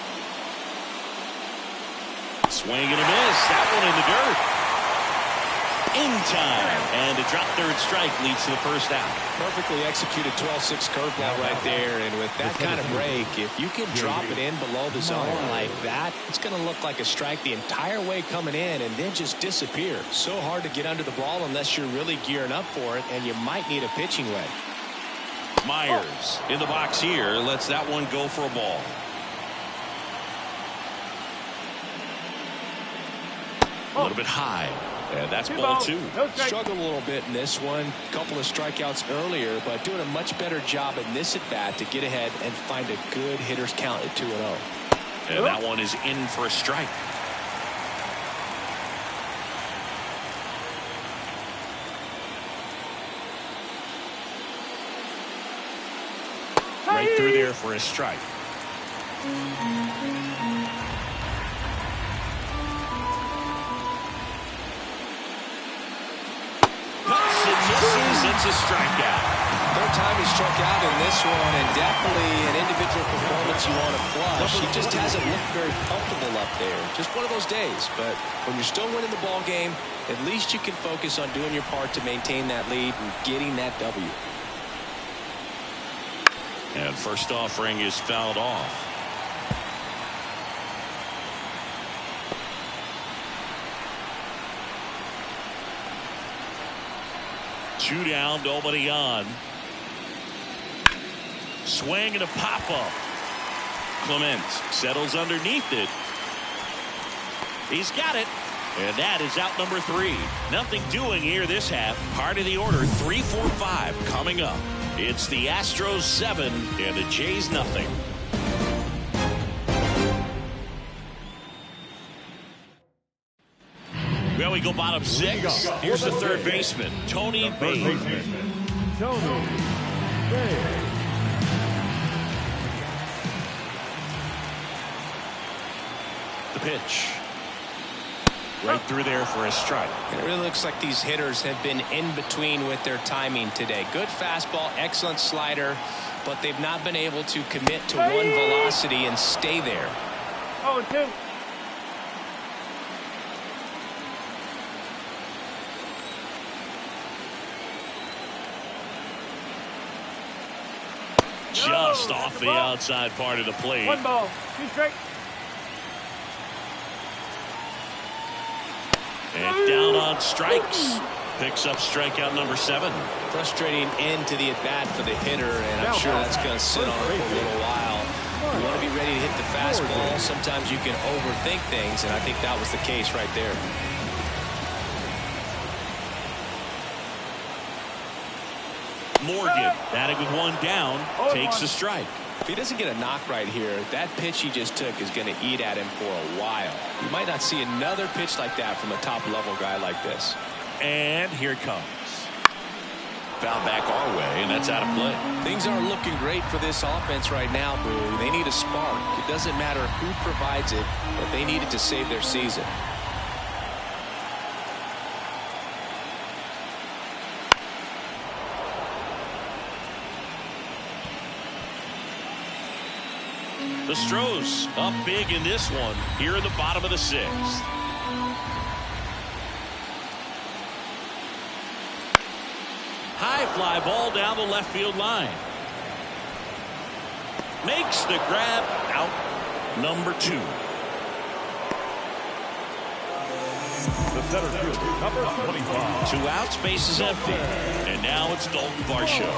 Swing and a miss. That one in the dirt. In time. And a drop third strike leads to the first out. Perfectly executed 12-6 curveball right there. And with that kind of break, if you can drop it in below the zone like that, it's going to look like a strike the entire way coming in and then just disappear. So hard to get under the ball unless you're really gearing up for it, and you might need a pitching wedge. Myers in the box here lets that one go for a ball. A little bit high. And that's ball 2. Struggled a little bit in this one. Couple of strikeouts earlier, but doing a much better job in this at-bat to get ahead and find a good hitter's count at 2-0. And that one is in for a strike. Right through there for a strike. It's a strikeout. Third time he struck out in this one, and definitely an individual performance you want to flush. He just hasn't looked very comfortable up there. Just one of those days. But when you're still winning the ball game, at least you can focus on doing your part to maintain that lead and getting that W. And first offering is fouled off. Two down, nobody on. Swing and a pop-up. Clement settles underneath it. He's got it. And that is out number 3. Nothing doing here this half. Part of the order, 3-4-5 coming up. It's the Astros 7 and the Jays nothing. Well, we go bottom 6. Here's the third baseman, Tony Bain. The pitch. Right through there for a strike. It really looks like these hitters have been in between with their timing today. Good fastball, excellent slider, but they've not been able to commit to one velocity and stay there. 0-2. Just off the outside part of the plate. 1 ball, 2 strikes. And down on strikes. Picks up strikeout number 7. Frustrating end to the at-bat for the hitter, and I'm sure that's going to sit on it for a little while. You want to be ready to hit the fastball. Sometimes you can overthink things, and I think that was the case right there. Morgan batting with 1 down, takes a strike. If he doesn't get a knock right here, that pitch he just took is going to eat at him for a while. You might not see another pitch like that from a top-level guy like this. And here it comes. Foul back our way, and that's out of play. Things aren't looking great for this offense right now, Boo. They need a spark. It doesn't matter who provides it, but they need it to save their season. The Astros up big in this one here in the bottom of the 6th. High fly ball down the left field line. Makes the grab, out number 2. The center fielder, number 25. 2 outs, base is empty. And now it's Dalton Varsho.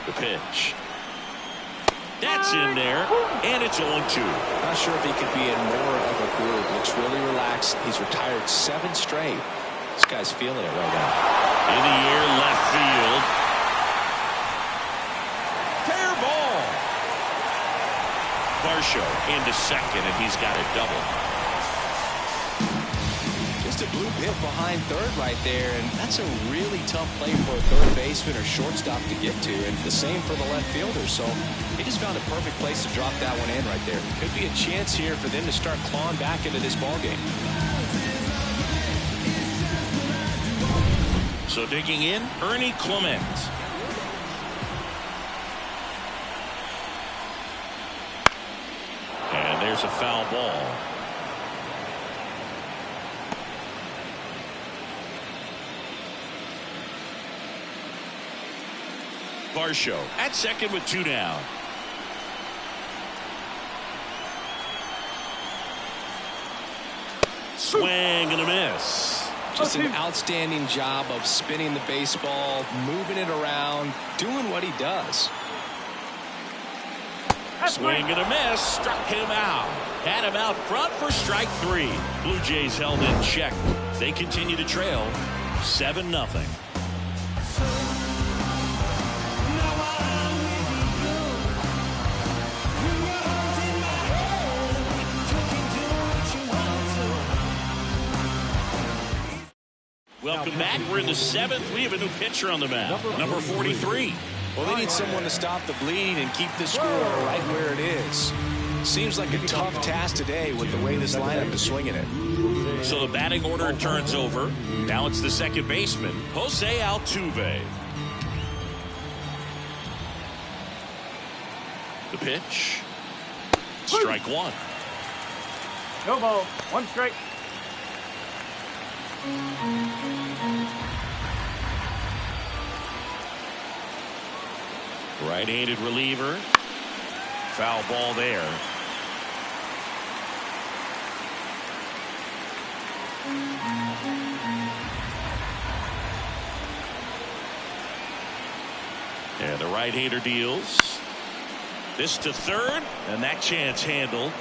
The pitch. That's in there, and it's 0-2. Not sure if he could be in more of a groove. Looks really relaxed. He's retired 7 straight. This guy's feeling it right now. In the air, left field. Fair ball. Varsho into second, and he's got a double. Just a blue hit behind third right there, and that's a really tough play for a third baseman or shortstop to get to, and the same for the left fielder. So he just found a perfect place to drop that one in right there. Could be a chance here for them to start clawing back into this ball game. So digging in, Ernie Clement. And there's a foul ball. Varsho at second with 2 down. Swing and a miss. Just an outstanding job of spinning the baseball, moving it around, doing what he does. Swing and a miss. Struck him out. Had him out front for strike 3. Blue Jays held in check. They continue to trail 7-0. Welcome back. We're in the 7th. We have a new pitcher on the mound. Number 43. Well, they need someone to stop the bleed and keep the score right where it is. Seems like a tough task today with the way this lineup is swinging it. So the batting order turns over. Now it's the second baseman, Jose Altuve. The pitch. Strike 1. No ball. 1 strike. Right-handed reliever. Foul ball there. And the right-hander deals. This to third, and that chance handled.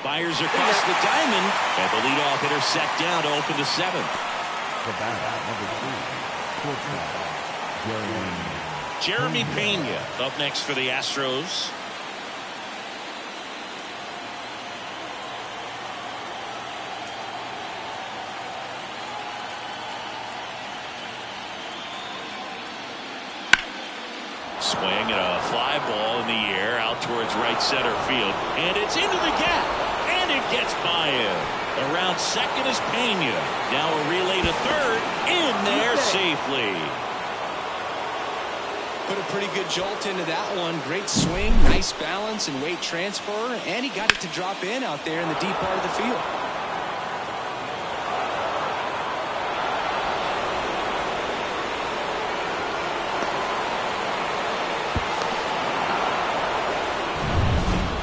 Fires across the diamond, and the leadoff hitter set down to open the 7th. The batter, number 3, shortstop, Jeremy Pena up next for the Astros. Swing and a fly ball in the air out towards right center field, and it's into the gap, and it gets by him. Around second is Pena. Now a relay to third, in there safely. Put a pretty good jolt into that one. Great swing, nice balance and weight transfer, and he got it to drop in out there in the deep part of the field.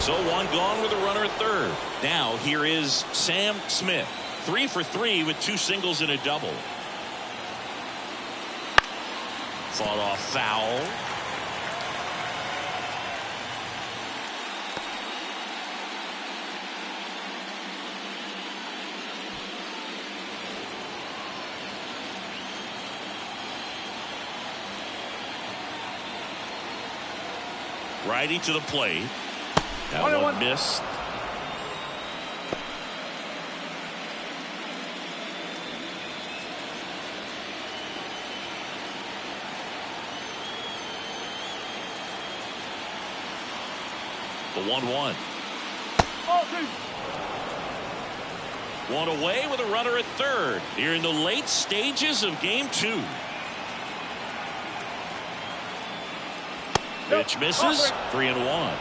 So 1 gone with a runner at third. Now here is Sam Smith. 3 for 3 with 2 singles and a double. Fought off foul. Righty to the plate. That one missed. The 1-1. One away with a runner at third here in the late stages of game 2. Pitch misses. 3-1.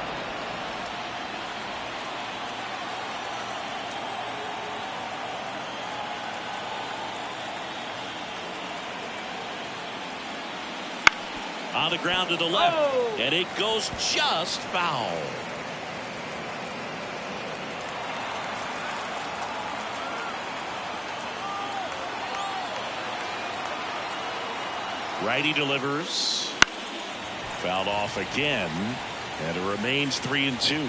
On the ground to the left, and it goes just foul. Righty delivers. Fouled off again. And it remains 3-2.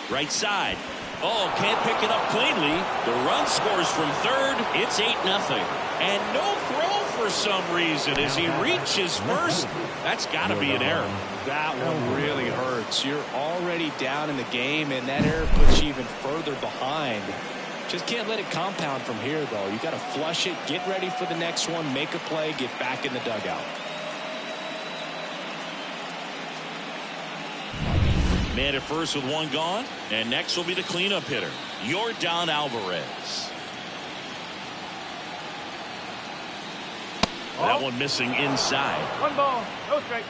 Right side. Oh, can't pick it up cleanly. The run scores from third. It's 8-0. And no throw for some reason as he reaches first. That's got to be an error. That one really hurts. You're already down in the game, and that error puts you even further behind. Just can't let it compound from here, though. You got to flush it, get ready for the next one, make a play, get back in the dugout. Man at first with one gone, and next will be the cleanup hitter, Yordan Alvarez. That one missing inside. 1 ball, no strike.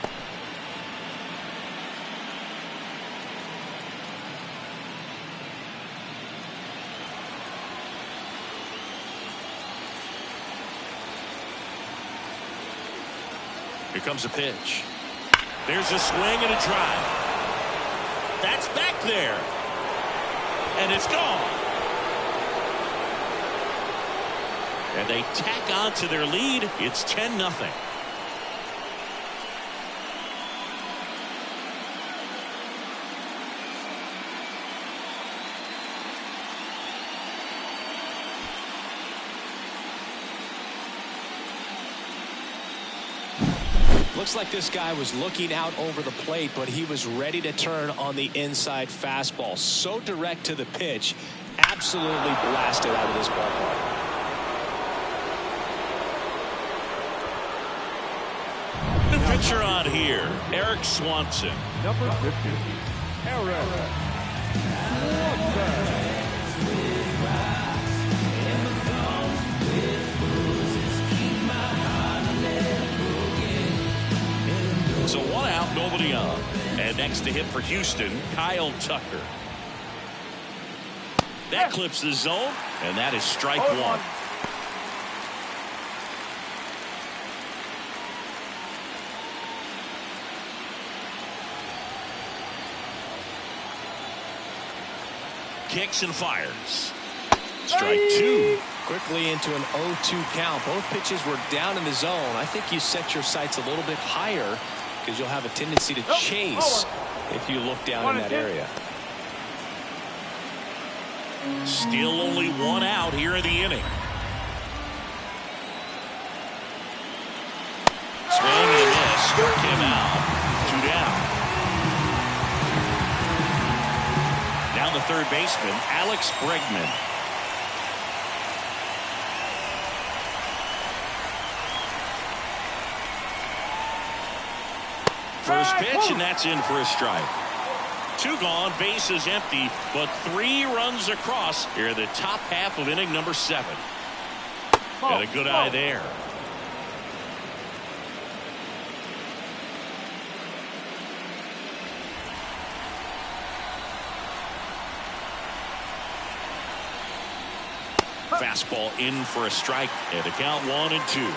Here comes a pitch. There's a swing and a drive. That's back there. And it's gone. And they tack on to their lead. It's 10-0. Looks like this guy was looking out over the plate, but he was ready to turn on the inside fastball. So direct to the pitch. Absolutely blasted out of this ballpark. The pitcher on here, Eric Swanson. Number 50, Eric Swanson. So 1 out, nobody on. And next to hit for Houston, Kyle Tucker. That clips the zone, and that is strike 1. Kicks and fires. Strike 2. Quickly into an 0-2 count. Both pitches were down in the zone. I think you set your sights a little bit higher because you'll have a tendency to chase if you look down in that area. Still only 1 out here in the inning. Swing and a miss. Struck him out. 2 down. Down the third baseman, Alex Bregman. First pitch, and that's in for a strike. 2 gone, bases empty, but 3 runs across here in the top half of inning number 7. Got a good eye there. Fastball in for a strike, and the count 1-2.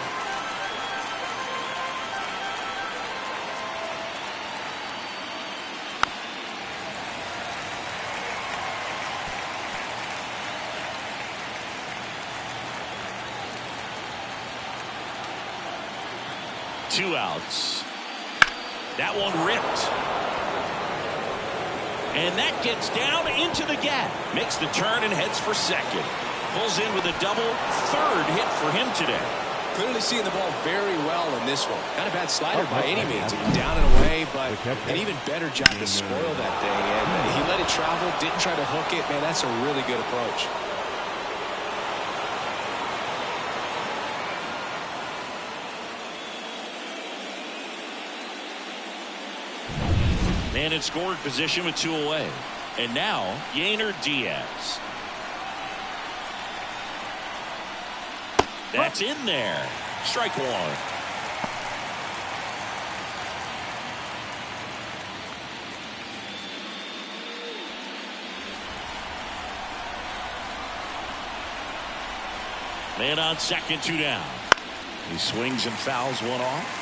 Two outs. That one ripped. And that gets down into the gap. Makes the turn and heads for second. Pulls in with a double. 3rd hit for him today. Clearly seeing the ball very well in this one. Not a bad slider by any means. Down and away, but an even better job to spoil that thing. And he let it travel, didn't try to hook it. Man, that's a really good approach. Man in scoring position with 2 away. And now, Yainer Diaz. That's in there. Strike 1. Man on second, 2 down. He swings and fouls one off.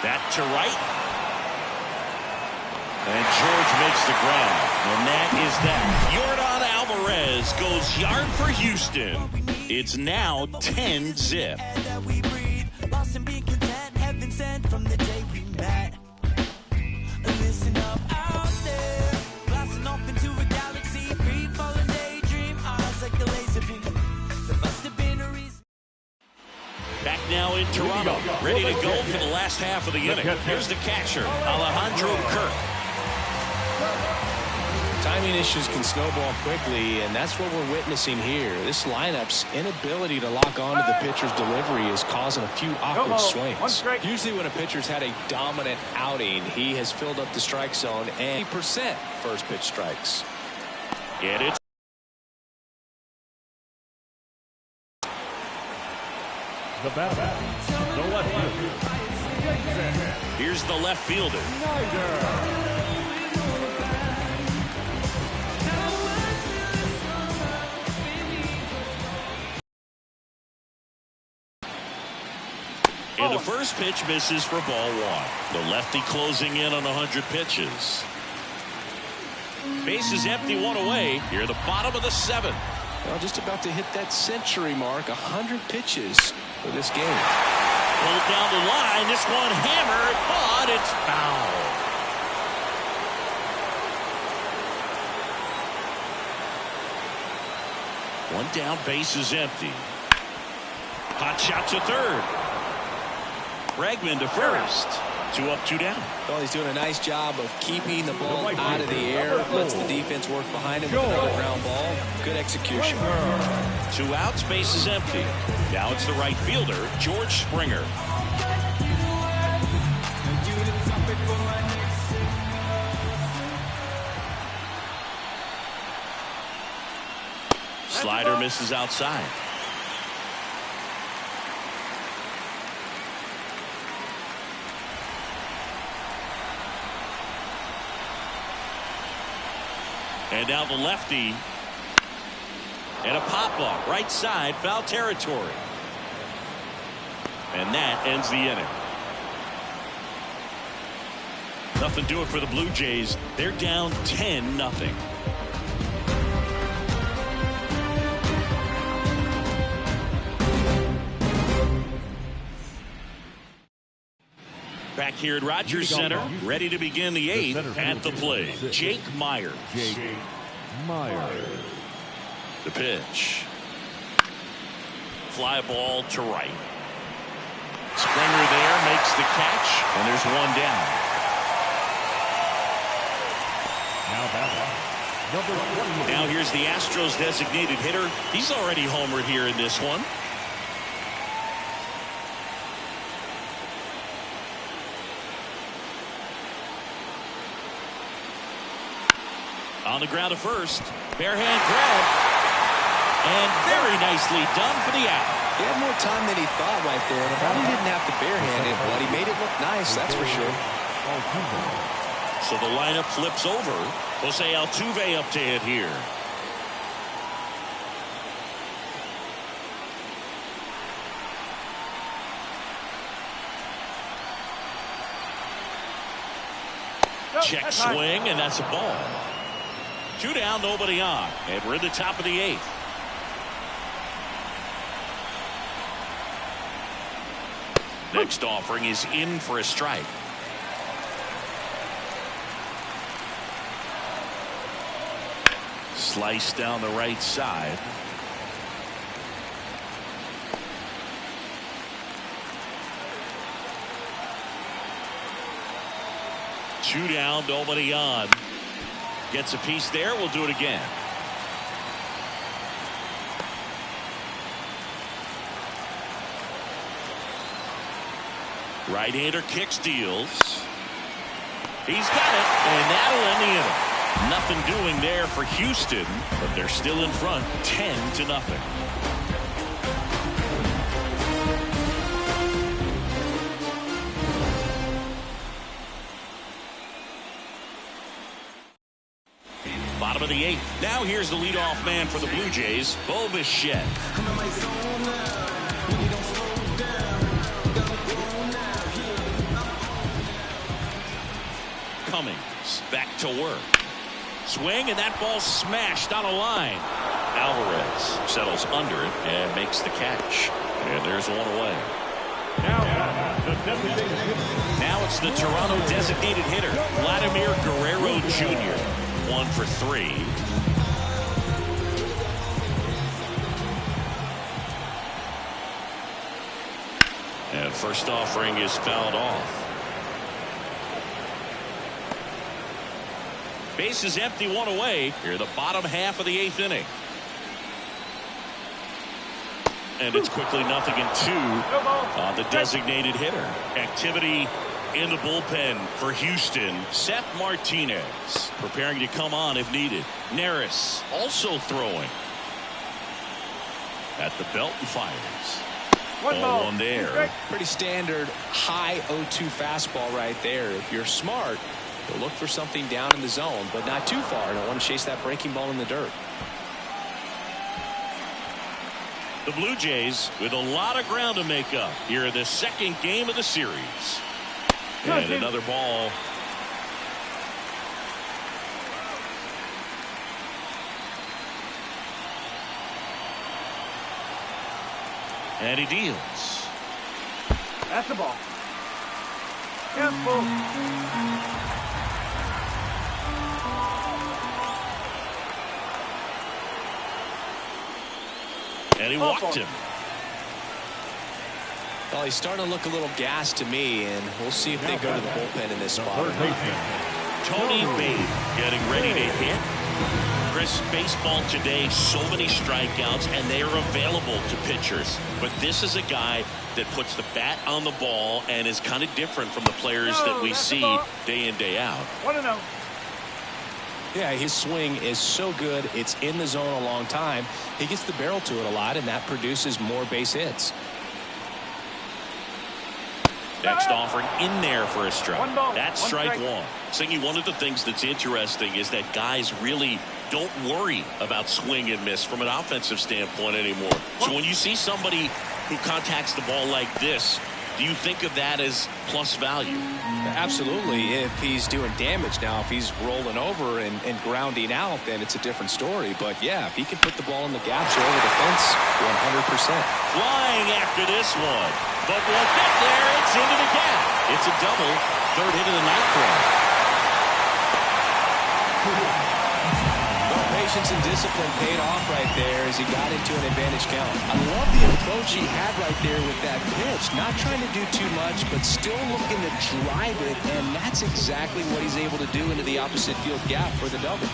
That to right. And George makes the grab. And that is that. Yordan Alvarez goes yard for Houston. It's now 10-zip. Back now in Toronto, ready to go for the last half of the inning. Here's the catcher, Alejandro Kirk. Timing issues can snowball quickly, and that's what we're witnessing here. This lineup's inability to lock onto the pitcher's delivery is causing a few awkward swings. Usually when a pitcher's had a dominant outing, he has filled up the strike zone and 80% first pitch strikes. And it's The batter, the left fielder. here's the left fielder. And the first pitch misses for ball one. The lefty closing in on 100 pitches. Base is empty, one away. Here at the bottom of the seventh. Well, just about to hit that century mark, 100 pitches for this game. Pulled down the line. This one hammered, but it's foul. One down, base is empty. Hot shot to third. Bregman to first. 2 up, 2 down. Well, he's doing a nice job of keeping the ball out of the air. Lets the defense work behind him with another ground ball. Good execution. 2 outs, base is empty. Now it's the right fielder, George Springer. Slider misses outside. And now the lefty. And a pop-up right side, foul territory. And that ends the inning. Nothing doing for the Blue Jays. They're down 10-0. Back here at Rogers Center, ready to begin the 8th. At the plate, Jake Myers. The pitch. Fly ball to right. Springer there makes the catch, and there's one down. Now here's the Astros designated hitter. He's already homered here in this one. On the ground to first. Bare hand grab. And very nicely done for the out. He had more time than he thought right there. And probably didn't have to barehand it, but he made it look nice, that's for sure. So the lineup flips over. Jose Altuve up to hit here. Check swing, and that's a ball. 2 down, nobody on. And we're in the top of the 8th. Next offering is in for a strike. Slice down the right side. Two down, nobody on. Gets a piece there. We'll do it again. Right-hander kicks, deals. He's got it, and that'll end the inning. Nothing doing there for Houston, but they're still in front, 10-0. Bottom of the 8th. Now here's the leadoff man for the Blue Jays, Bo Bichette. Cummings back to work. Swing, and that ball smashed on a line. Alvarez settles under it and makes the catch. And there's one away. Now it's the Toronto designated hitter, Vladimir Guerrero Jr. 1 for 3. And first offering is fouled off. Base is empty, one away. Here, the bottom half of the 8th inning. And it's quickly 0-2 on the designated hitter. Activity in the bullpen for Houston. Seth Martinez preparing to come on if needed. Neris also throwing. At the belt and fires. Ball one there. Pretty standard high 0-2 fastball right there. If you're smart, you'll look for something down in the zone, but not too far. Don't want to chase that breaking ball in the dirt. The Blue Jays with a lot of ground to make up here in the second game of the series. And another ball. And he deals. That's the ball. Careful. And he walked him. Well, he's starting to look a little gassed to me, and we'll see if they go to the bullpen in this spot. Tony Babe getting ready to hit. Chris, baseball today, so many strikeouts, and they are available to pitchers. But this is a guy that puts the bat on the ball and is kind of different from the players that we see day in, day out. 1-0. Yeah, his swing is so good. It's in the zone a long time. He gets the barrel to it a lot, and that produces more base hits. Next offering in there for a strike. That's strike one. Singy, one of the things that's interesting is that guys really don't worry about swing and miss from an offensive standpoint anymore. So when you see somebody who contacts the ball like this, do you think of that as plus value? Absolutely. If he's doing damage now, if he's rolling over and grounding out, then it's a different story. But yeah, if he can put the ball in the gaps or over the fence, 100%. Flying after this one, but won't get there. It's into the gap. It's a double. Third hit of the night for him. Patience and discipline paid off right there as he got into an advantage count. I love the approach he had right there with that pitch. Not trying to do too much, but still looking to drive it, and that's exactly what he's able to do into the opposite field gap for the double.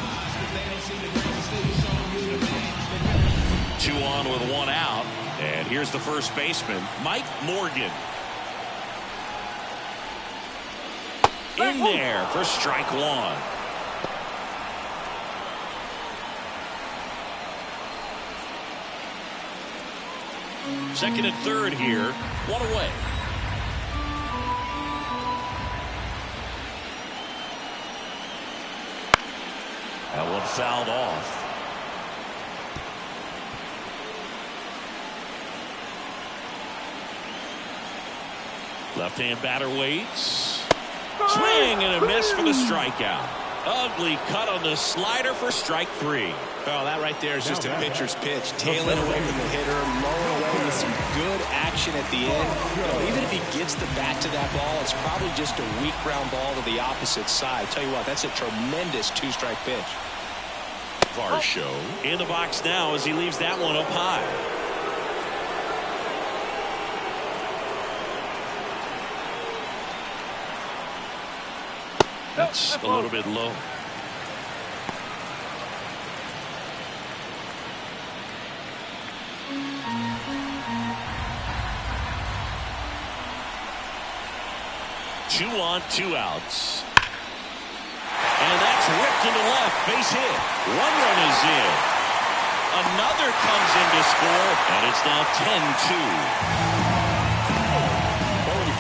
2 on with 1 out, and here's the first baseman, Mike Morgan. In there for strike one. Second and third here. 1 away. That one fouled off. Left-hand batter waits. Swing and a miss for the strikeout. Ugly cut on the slider for strike 3. Oh, that right there is just a pitcher's pitch. Tailing away from the hitter, lowering away with some good action at the end. You know, even if he gets the bat to that ball, it's probably just a weak ground ball to the opposite side. Tell you what, that's a tremendous 2-strike pitch. Varsho in the box now as he leaves that one up high. That's a little bit low. Two on, 2 outs. And that's whipped into left. Base hit. 1 run is in. Another comes in to score, and it's now 10-2.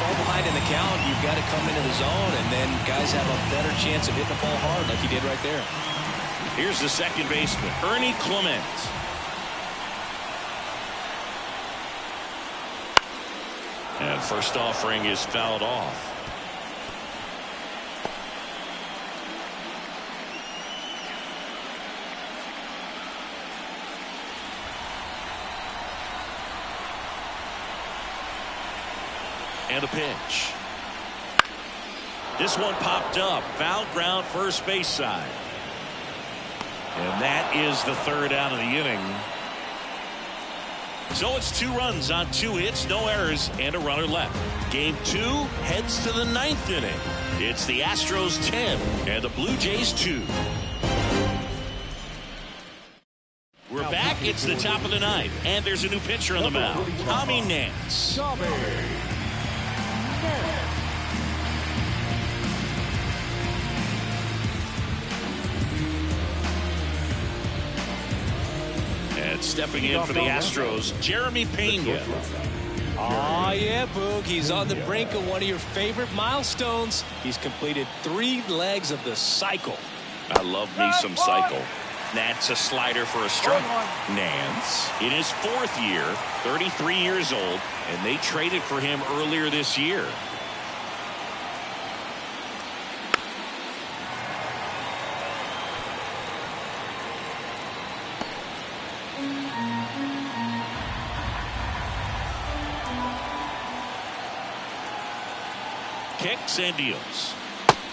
Behind in the count, you've got to come into the zone, and then guys have a better chance of hitting the ball hard like he did right there. Here's the second baseman, Ernie Clement. And first offering is fouled off. And a pitch. This one popped up. Foul ground first base side. And that is the third out of the inning. So it's 2 runs on 2 hits, no errors, and a runner left. Game 2 heads to the 9th inning. It's the Astros 10 and the Blue Jays 2. We're back. It's the top of the 9th, and there's a new pitcher on the mound. Tommy Nance. And stepping in for the Astros, Jeremy Pena. Oh, yeah, Boog. He's on the brink of one of your favorite milestones. He's completed 3 legs of the cycle. I love me some cycle. Nance a slider for a strike. Nance in his 4th year, 33 years old, and they traded for him earlier this year. Kicks and deals.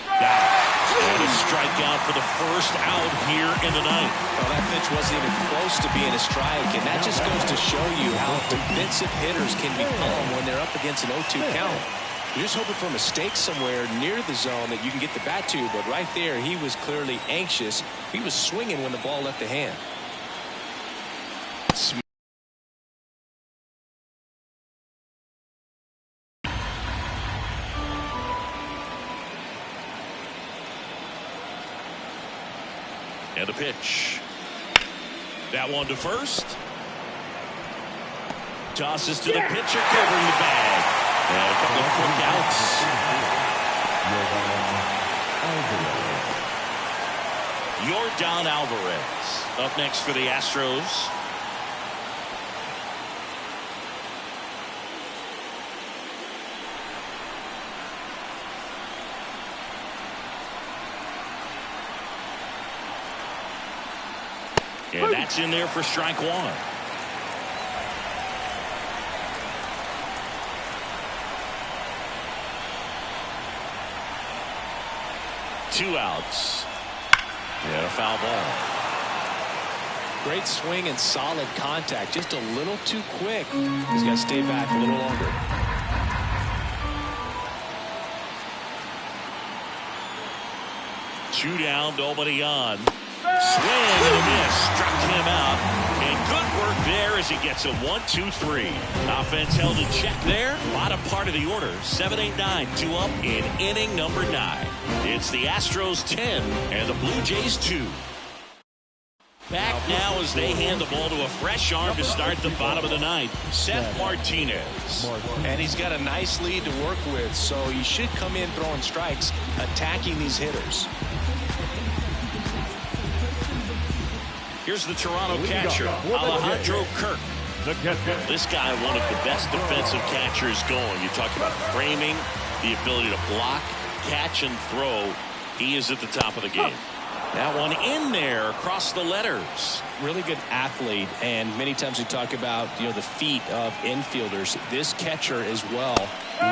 And a strikeout for the first out here in the 9th. Well, that pitch wasn't even close to being a strike, and that just goes to show you how defensive hitters can become when they're up against an 0-2 count. You're just hoping for a mistake somewhere near the zone that you can get the bat to, but right there he was clearly anxious. He was swinging when the ball left the hand. And a pitch. That one to first. Tosses to the pitcher, covering the bag. And a couple of quick outs. Yordan Alvarez up next for the Astros. And that's in there for strike 1. Two outs. And a foul ball. Great swing and solid contact. Just a little too quick. He's got to stay back a little longer. Two down, nobody on. Swing and a miss. Struck him out. And good work there as he gets a 1-2-3. Offense held in check there. Bottom part of the order. 7-8-9. 2 up in inning number 9. It's the Astros 10 and the Blue Jays 2. Back now as they hand the ball to a fresh arm to start the bottom of the 9th. Seth Martinez. And he's got a nice lead to work with, so he should come in throwing strikes, attacking these hitters. Here's the Toronto catcher, Alejandro Kirk. This guy, one of the best defensive catchers going. You talk about framing, the ability to block, catch, and throw. He is at the top of the game. That one in there across the letters. Really good athlete, and many times we talk about the feet of infielders. This catcher as well,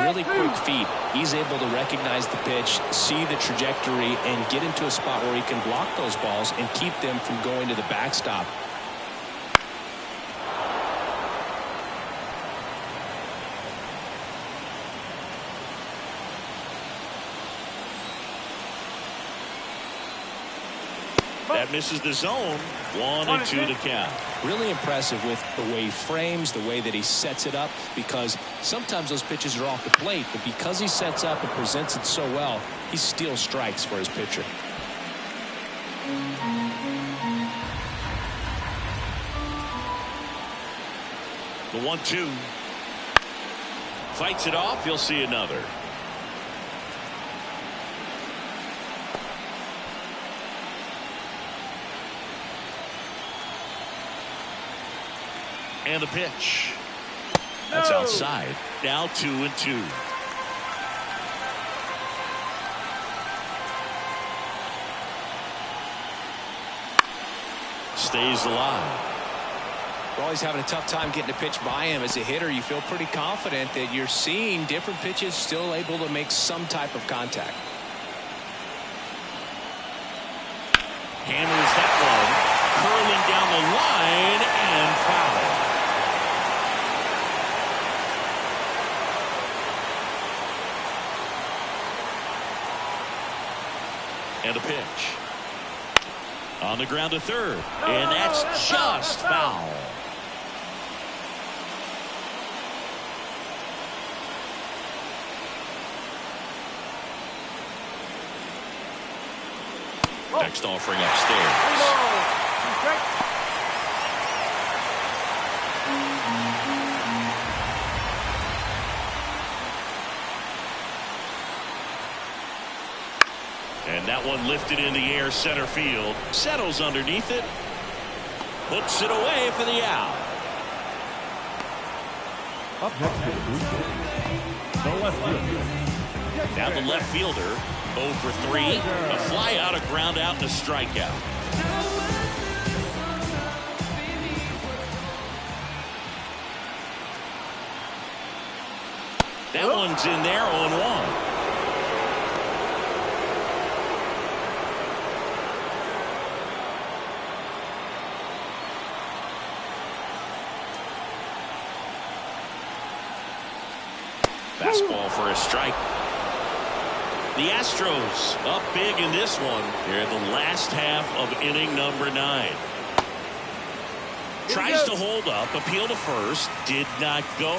really quick feet. He's able to recognize the pitch, see the trajectory, and get into a spot where he can block those balls and keep them from going to the backstop. That misses the zone. 1-2 to count. Really impressive with the way he frames, the way that he sets it up, because sometimes those pitches are off the plate, but because he sets up and presents it so well, he steals strikes for his pitcher. The 1-2. Fights it off. You'll see another. And the pitch. That's outside. Now 2-2. Stays alive. Well, he's having a tough time getting a pitch by him. As a hitter, you feel pretty confident that you're seeing different pitches still able to make some type of contact. Hammers that one, curling down the line, and foul. And a pitch. On the ground to third, and that's just foul. Next offering upstairs. And that one lifted in the air center field. Settles underneath it. Puts it away for the out. Up next to the booth, the left fielder. Now the left fielder, 0 for 3. A fly out, a ground out, and a strikeout. That one's in there, 0-1. Fastball for a strike. The Astros up big in this one here in the last half of inning number 9. Tries to hold up, appeal to first, did not go.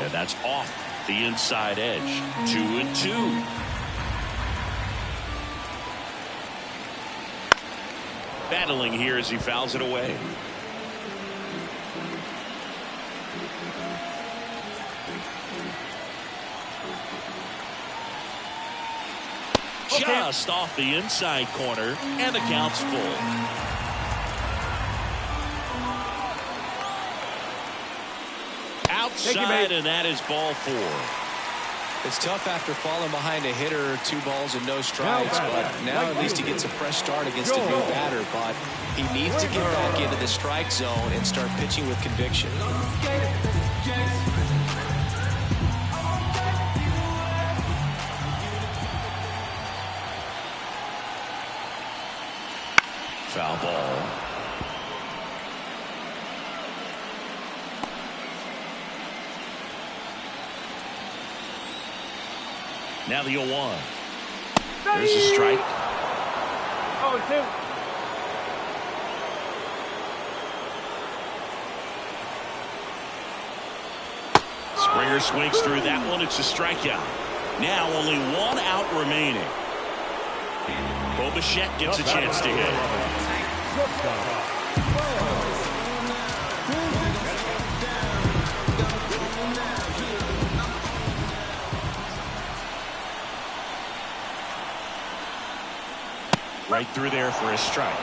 And that's off the inside edge. 2-2. Battling here as he fouls it away. Just off the inside corner, and the count's full. Outside, and that is ball 4. It's tough after falling behind a hitter, 2 balls and no strikes, but now at least he gets a fresh start against a new batter. But he needs to get back into the strike zone and start pitching with conviction. Foul ball. Now the 0-1. There's a strike. 0-2. Springer swings through that one. It's a strikeout. Now only 1 out remaining. Bichette gets a chance to hit. Right through there for a strike.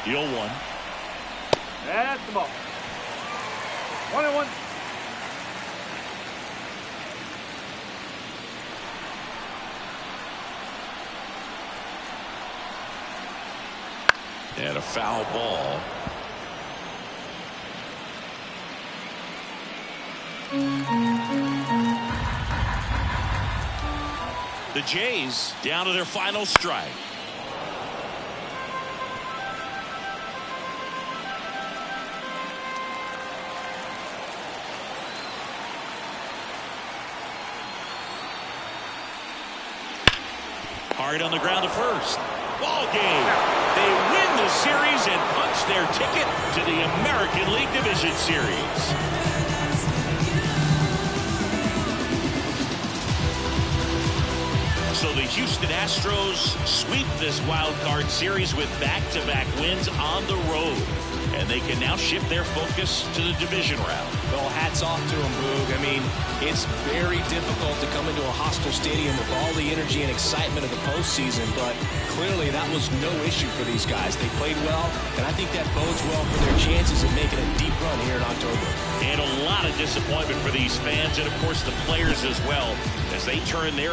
The 0-1. That's the ball. 1-1. And a foul ball. The Jays down to their final strike. Hard on the ground to first. Ball game. They win the series and punch their ticket to the American League Division Series. So the Houston Astros sweep this wild card series with back-to-back wins on the road. and they can now shift their focus to the division round. Well, hats off to them, Boog. I mean, it's very difficult to come into a hostile stadium with all the energy and excitement of the postseason, but clearly that was no issue for these guys. They played well, and I think that bodes well for their chances of making a deep run here in October. And a lot of disappointment for these fans and, of course, the players as well as they turn their